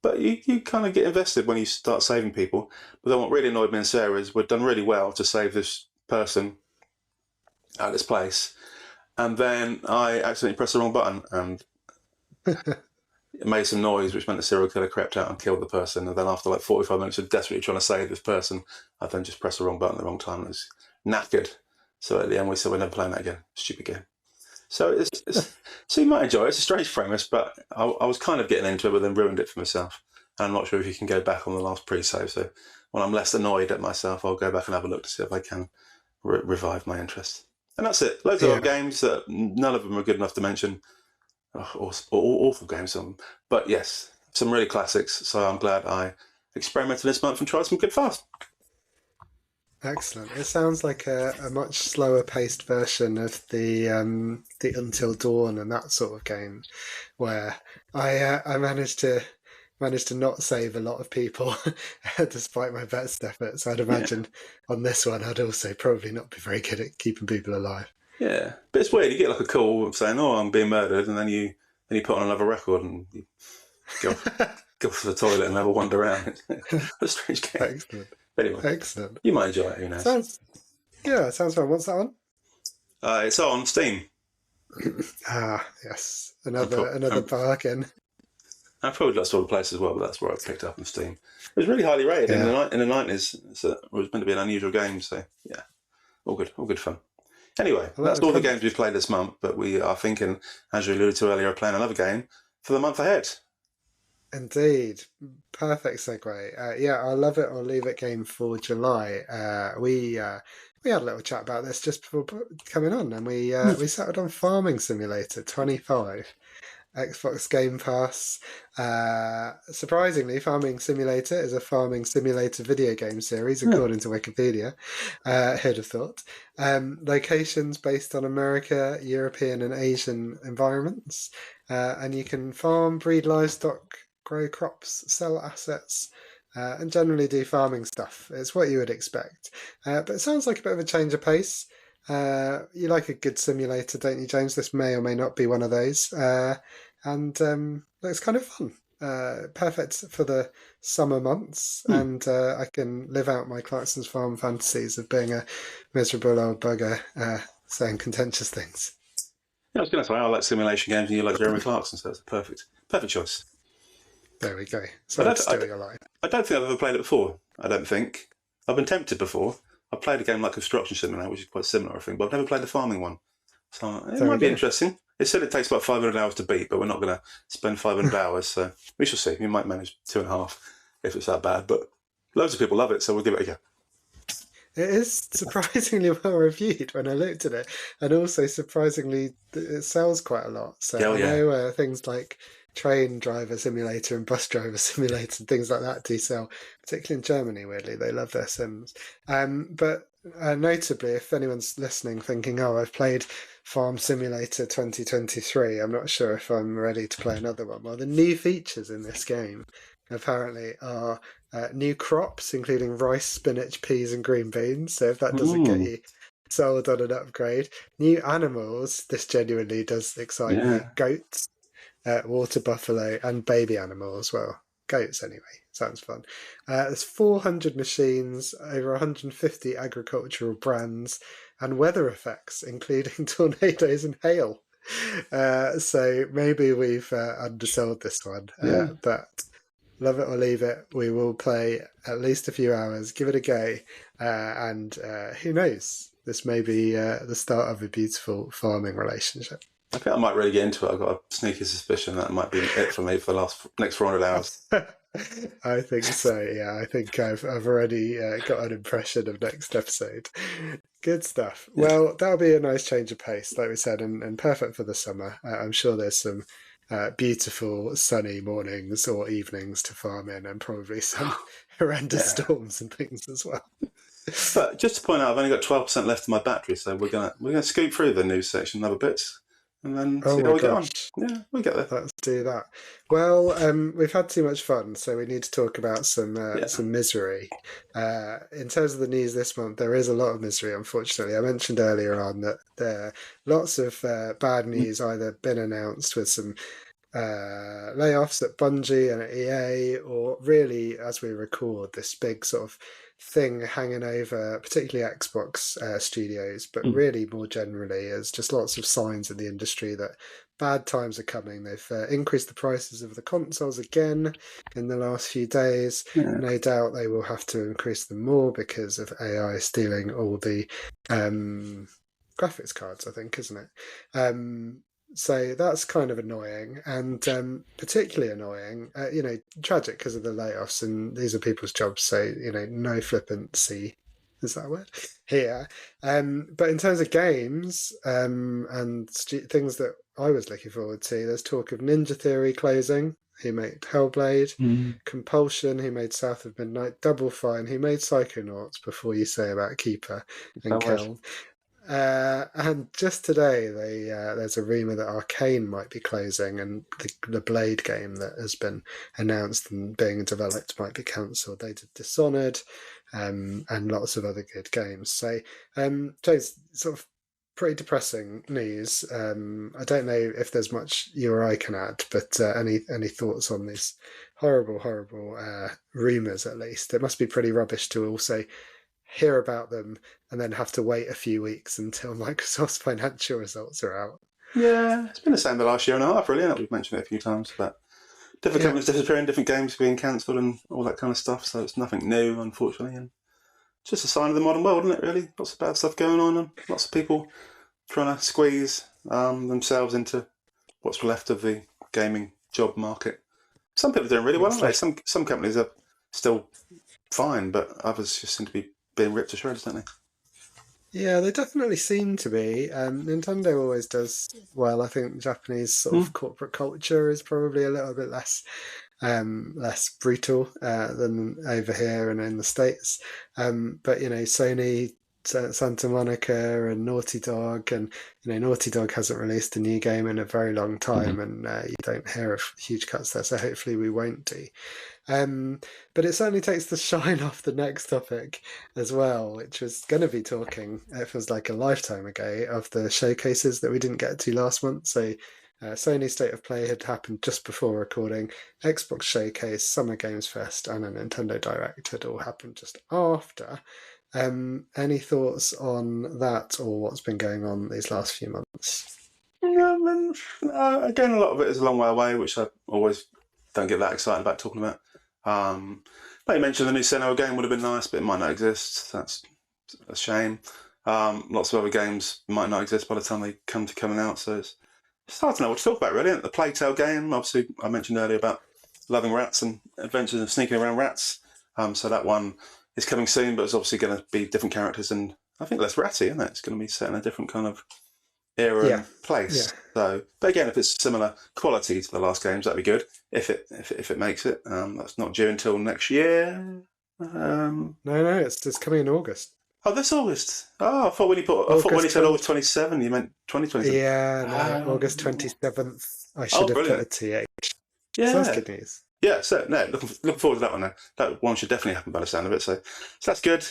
but you kind of get invested when you start saving people. But then what really annoyed me and Sarah is we'd done really well to save this person at this place, and then I accidentally pressed the wrong button, and it made some noise, which meant the serial killer crept out and killed the person. And then after like 45 minutes of desperately trying to save this person, I then just pressed the wrong button at the wrong time and it was knackered. So at the end, we said we're never playing that again. Stupid game. So so you might enjoy it. It's a strange premise, but I was kind of getting into it, but then ruined it for myself. And I'm not sure if you can go back on the last pre-save. So when I'm less annoyed at myself, I'll go back and have a look to see if I can revive my interest. And that's it. Loads of other games that none of them are good enough to mention. Or awful games, but yes, some really classics. So I'm glad I experimented this month and tried some good fast. Excellent. It sounds like a much slower paced version of the Until Dawn and that sort of game, where I managed to not save a lot of people despite my best efforts. I'd imagine on this one I'd also probably not be very good at keeping people alive. Yeah, but it's weird. You get like a call saying, "Oh, I'm being murdered," and then you put on another record and you go to the toilet and have a wander around. A strange game. Excellent. But anyway, excellent. You might enjoy it. Who knows? Sounds fun. What's that on? It's on Steam. Yes, another bargain. I've probably lots of other places as well, but that's where I picked up on Steam. It was really highly rated in the 90s. So it was meant to be an unusual game. So yeah, all good fun. Anyway, that's all the games we've played this month, but we are thinking, as you alluded to earlier, of playing another game for the month ahead. Indeed. Perfect segue. I'll love it or leave it game for July. We had a little chat about this just before coming on, and we settled on Farming Simulator 25. Xbox Game Pass. Surprisingly, Farming Simulator is a farming simulator video game series, according to Wikipedia. Who'd have thought? Locations based on America, European, and Asian environments. And you can farm, breed livestock, grow crops, sell assets, and generally do farming stuff. It's what you would expect. But it sounds like a bit of a change of pace. You like a good simulator, don't you, James? This may or may not be one of those. And it's kind of fun. Perfect for the summer months, and I can live out my Clarkson's Farm fantasies of being a miserable old bugger saying contentious things. Yeah, I was going to say, I like simulation games and you like Jeremy Clarkson, so it's a perfect choice. There we go. So I'm still alive. I don't think I've ever played it before. I don't think. I've been tempted before. I've played a game like Construction Simulator, which is quite similar, I think, but I've never played the farming one. So it might be interesting. It said it takes about 500 hours to beat, but we're not going to spend 500 hours, so we shall see. We might manage 2.5 if it's that bad, but loads of people love it, so we'll give it a go. It is surprisingly well reviewed when I looked at it, and also surprisingly it sells quite a lot. So I know things like Train Driver Simulator and Bus Driver Simulator and things like that do sell, particularly in Germany, weirdly. They love their sims. But notably, if anyone's listening thinking, oh, I've played Farm Simulator 2023, I'm not sure if I'm ready to play another one. Well, the new features in this game apparently are new crops, including rice, spinach, peas, and green beans. So if that doesn't get you sold on an upgrade, new animals, this genuinely does excite me. Goats, water buffalo, and baby animals. Well, goats anyway. Sounds fun. There's 400 machines, over 150 agricultural brands, and weather effects, including tornadoes and hail. So maybe we've undersold this one. But love it or leave it. We will play at least a few hours, give it a go, and who knows? This may be the start of a beautiful farming relationship. I think I might really get into it. I've got a sneaky suspicion that might be it for me for the next 400 hours. I think so, yeah. I think I've already got an impression of next episode. Good stuff. Yeah. Well, that'll be a nice change of pace, like we said, and perfect for the summer. I'm sure there's some beautiful sunny mornings or evenings to farm in, and probably some horrendous storms and things as well. But just to point out, I've only got 12% left of my battery, so we're gonna scoop through the news section, other bits, and then see how we get on. Yeah, we'll get there. Let's do that. Well, we've had too much fun, so we need to talk about some misery. In terms of the news this month, there is a lot of misery, unfortunately. I mentioned earlier on that there are lots of bad news either been announced with some layoffs at Bungie and at EA, or really, as we record, this big sort of thing hanging over particularly Xbox studios, but really more generally, is just lots of signs in the industry that bad times are coming. They've increased the prices of the consoles again in the last few days. Yeah. No doubt they will have to increase them more because of AI stealing all the graphics cards, I think, isn't it? So that's kind of annoying, and particularly annoying, tragic because of the layoffs, and these are people's jobs, so, no flippancy, is that a word? Here. But in terms of games and things that I was looking forward to, there's talk of Ninja Theory closing, who made Hellblade, Compulsion, who made South of Midnight, Double Fine, who made Psychonauts, before you say about Keeper and Kelm. And just today, there's a rumor that Arcane might be closing, and the Blade game that has been announced and being developed might be cancelled. They did Dishonored, and lots of other good games. So, James, sort of pretty depressing news. I don't know if there's much you or I can add, but any thoughts on these horrible rumors? At least it must be pretty rubbish to also hear about them and then have to wait a few weeks until Microsoft's financial results are out. Yeah, it's been the same the last year and a half, really. We've mentioned it a few times, but different companies disappearing, different games being cancelled, and all that kind of stuff. So it's nothing new, unfortunately, and it's just a sign of the modern world, isn't it? Really, lots of bad stuff going on, and lots of people trying to squeeze themselves into what's left of the gaming job market. Some people are doing really well, aren't they? Some companies are still fine, but others just seem to be being ripped to shreds, don't they? Yeah, they definitely seem to be. Nintendo always does well. I think Japanese sort of corporate culture is probably a little bit less brutal than over here and in the States. But Sony, Santa Monica, and Naughty Dog, and Naughty Dog hasn't released a new game in a very long time, and you don't hear of huge cuts there. So hopefully we won't do. But it certainly takes the shine off the next topic as well, which was going to be talking, it feels like a lifetime ago, of the showcases that we didn't get to last month. So Sony State of Play had happened just before recording, Xbox Showcase, Summer Games Fest, and a Nintendo Direct had all happened just after. Any thoughts on that or what's been going on these last few months? Again, a lot of it is a long way away, which I always don't get that excited about talking about. Like you mentioned, the new Senua game would have been nice, but it might not exist. That's a shame. Lots of other games might not exist by the time they come to coming out, so it's hard to know what to talk about, really. The Plague Tale game, obviously, I mentioned earlier about loving rats and adventures of sneaking around rats. So that one is coming soon, but it's obviously going to be different characters and I think less ratty, isn't it? It's going to be set in a different kind of era and place. So, but again, if it's similar quality to the last games, that'd be good. If it makes it, that's not due until next year. No, it's coming in August. Oh, this August. Oh, I thought when you said August 27, you meant 2027. Yeah, no, August 27th. I should have put a TH. Yeah, so that's good news. Yeah, so no, looking forward to that one. Now. That one should definitely happen by the sound of it. So that's good.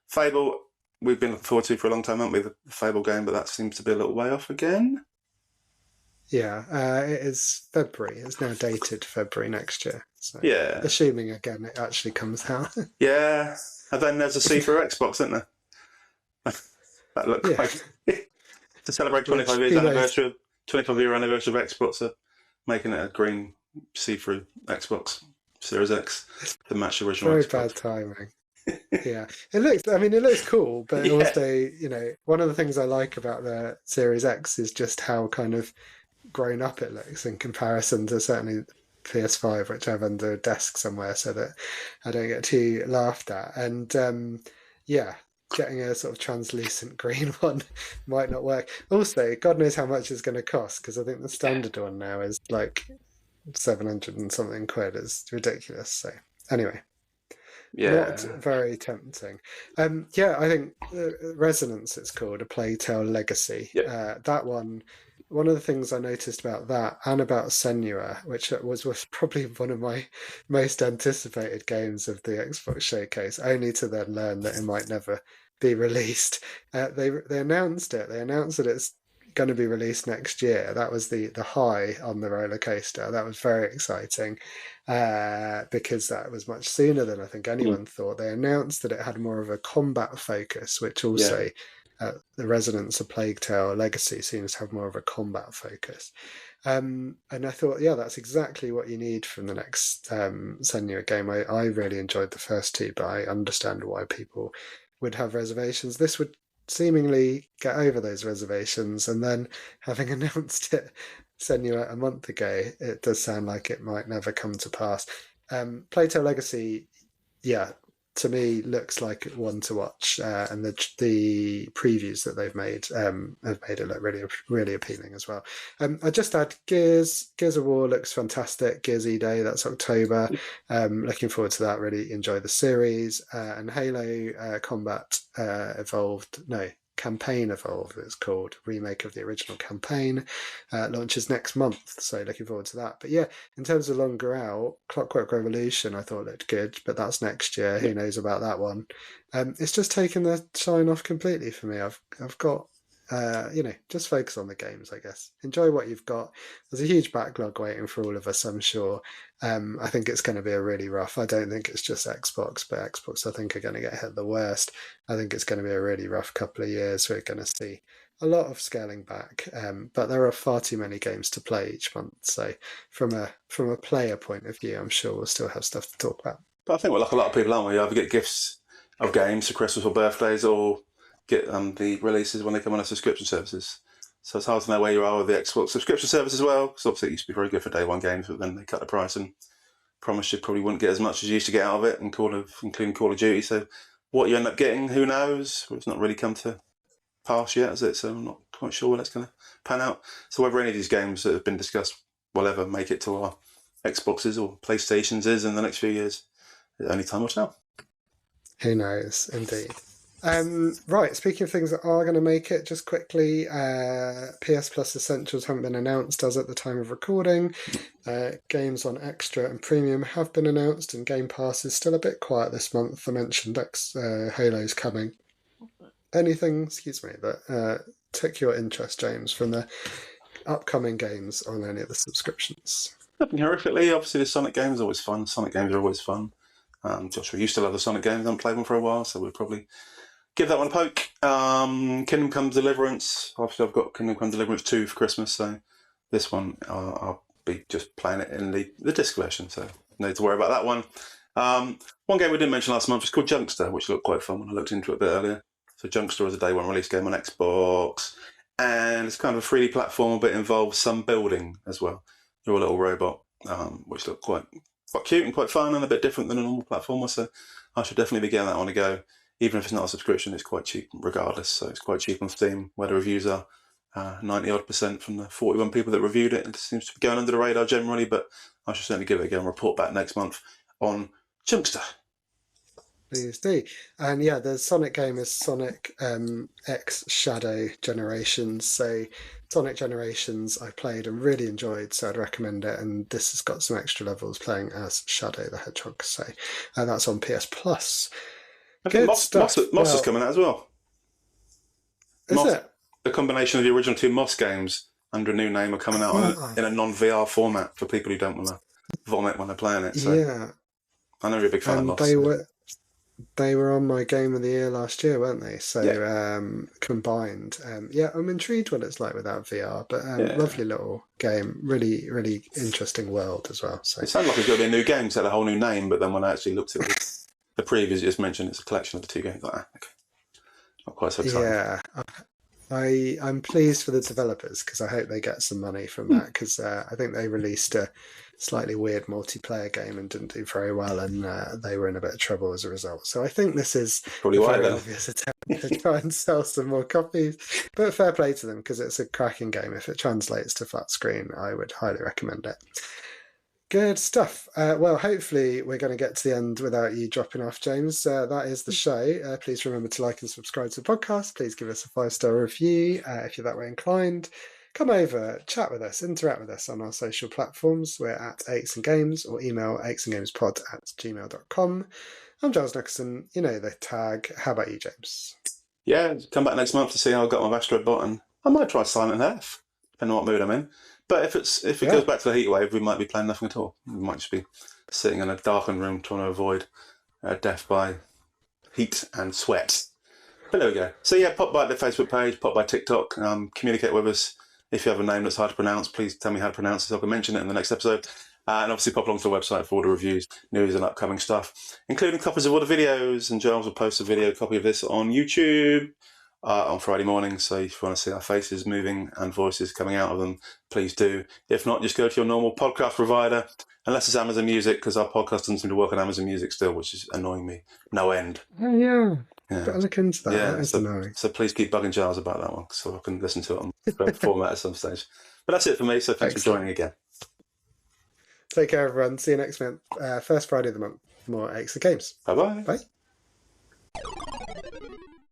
Fable, we've been looking forward to for a long time, haven't we? The Fable game, but that seems to be a little way off again. Yeah, it is February. It's now dated February next year. So yeah. Assuming, again, it actually comes out. Yeah. And then there's a see-through Xbox, isn't there? That looked like... to celebrate 25 year anniversary of Xbox, are making it a green see-through Xbox Series X to match the original Very Xbox. Bad timing. Yeah, it looks cool, but also, one of the things I like about the Series X is just how kind of grown up it looks in comparison to certainly PS5, which I have under a desk somewhere so that I don't get too laughed at. And getting a sort of translucent green one might not work. Also, God knows how much it's going to cost, because I think the standard one now is like 700 and something quid. It's ridiculous. So anyway, not very tempting. I think Resonance, it's called, A Plague Tale Legacy. That one of the things I noticed about that and about Senua, which was probably one of my most anticipated games of the Xbox Showcase, only to then learn that it might never be released. They announced it. They announced that it's going to be released next year. That was the high on the roller coaster. That was very exciting because that was much sooner than I think anyone thought. They announced that it had more of a combat focus, which also the Resonance of Plague Tale Legacy seems to have more of a combat focus. And I thought, yeah, that's exactly what you need from the next Senua game. I really enjoyed the first two, but I understand why people would have reservations. This would seemingly get over those reservations, and then having announced it Senua a month ago, it does sound like it might never come to pass. Plague Tale Legacy, yeah, to me looks like one to watch, and the previews that they've made have made it look really, really appealing as well. I just had Gears of War looks fantastic. Gears E-Day, that's October. Looking forward to that. Really enjoy the series. And Halo Combat Evolved. No, Campaign Evolved, it's called, remake of the original campaign, launches next month, so looking forward to that. But yeah, in terms of longer out, Clockwork Revolution I thought looked good, but that's next year. Who knows about that one? It's just taken the shine off completely for me. I've got just focus on the games, I guess. Enjoy what you've got. There's a huge backlog waiting for all of us, I'm sure. I think it's going to be a really rough. I don't think it's just Xbox, but Xbox I think are going to get hit the worst. I think it's going to be a really rough couple of years. We're going to see a lot of scaling back, but there are far too many games to play each month. So from a player point of view, I'm sure we'll still have stuff to talk about. But I think we're like a lot of people, aren't we? You either get gifts of games for Christmas or birthdays, or get the releases when they come on our subscription services. So it's hard to know where you are with the Xbox subscription service as well, because obviously it used to be very good for day one games, but then they cut the price and promised you probably wouldn't get as much as you used to get out of it, including Call of Duty. So what you end up getting, who knows? It's not really come to pass yet, has it? So I'm not quite sure where that's going to pan out. So whether any of these games that have been discussed will ever make it to our Xboxes or PlayStations is in the next few years, only time will tell. Who knows, indeed. Right, speaking of things that are going to make it, just quickly, PS Plus Essentials haven't been announced as at the time of recording. Games on Extra and Premium have been announced, and Game Pass is still a bit quiet this month. I mentioned Halo's coming. Anything, that took your interest, James, from the upcoming games on any of the subscriptions? Nothing horrifically. Obviously, the Sonic games are always fun. Sonic games are always fun. Joshua used to love the Sonic games. I haven't played one for a while, so we'll probably give that one a poke. Kingdom Come Deliverance. Obviously, I've got Kingdom Come Deliverance 2 for Christmas, so this one I'll be just playing it in the disc version, so no need to worry about that one. One game we didn't mention last month is called Junkster, which looked quite fun when I looked into it a bit earlier. So Junkster is a day one release game on Xbox, and it's kind of a 3D platform, but it involves some building as well. You're a little robot, which looked quite cute and quite fun and a bit different than a normal platformer, so I should definitely be getting that one a go. Even if it's not a subscription, it's quite cheap regardless, so it's quite cheap on Steam, where the reviews are 90-odd% from the 41 people that reviewed it. It seems to be going under the radar generally, but I should certainly give it a go and report back next month on Junkster. Please do. And yeah, the Sonic game is Sonic X Shadow Generations. So Sonic Generations I played and really enjoyed, so I'd recommend it. And this has got some extra levels playing as Shadow the Hedgehog. So that's on PS Plus. I think Moss is coming out as well. Is it? The combination of the original two Moss games under a new name are coming out in a non-VR format for people who don't want to vomit when they're playing it. So yeah. I know you're a big fan of Moss. They were on my Game of the Year last year, weren't they? So combined. I'm intrigued what it's like without VR, but lovely little game. Really, really interesting world as well. So it sounded like it's going to be a new game, so it had a whole new name, but then when I actually looked at the previews you just mentioned, it's a collection of the two games. Okay. Not quite so excited. Yeah. I'm pleased for the developers because I hope they get some money from that, because I think they released a slightly weird multiplayer game and didn't do very well, and they were in a bit of trouble as a result. So I think this is probably a why very then. obvious attempt to try and sell some more copies. But fair play to them, because it's a cracking game. If it translates to flat screen, I would highly recommend it. Good stuff. Well, hopefully we're going to get to the end without you dropping off, James. That is the show. Please remember to like and subscribe to the podcast. Please give us a 5-star review if you're that way inclined. Come over, chat with us, interact with us on our social platforms. We're at Aches and Games, or email achesandgamespod@gmail.com. I'm Giles Nicholson. You know the tag. How about you, James? Yeah, come back next month to see how I got on with Astro Bot, and I might try Silent F, depending on what mood I'm in. But if it goes back to the heatwave, we might be playing nothing at all. We might just be sitting in a darkened room trying to avoid death by heat and sweat. But there we go. So yeah, pop by the Facebook page, pop by TikTok, communicate with us. If you have a name that's hard to pronounce, please tell me how to pronounce it so I can mention it in the next episode. And obviously pop along to the website for all the reviews, news and upcoming stuff, including copies of all the videos. And Giles will post a video copy of this on YouTube on Friday morning. So if you want to see our faces moving and voices coming out of them, please do. If not, just go to your normal podcast provider, unless it's Amazon Music, because our podcast doesn't seem to work on Amazon Music still, which is annoying me. No end. Oh, yeah. Better look into that. That is annoying. So please keep bugging Giles about that one, so I can listen to it on the format at some stage. But that's it for me, so thanks for joining again. Take care, everyone. See you next month. First Friday of the month. More Extra Games. Bye-bye. Bye.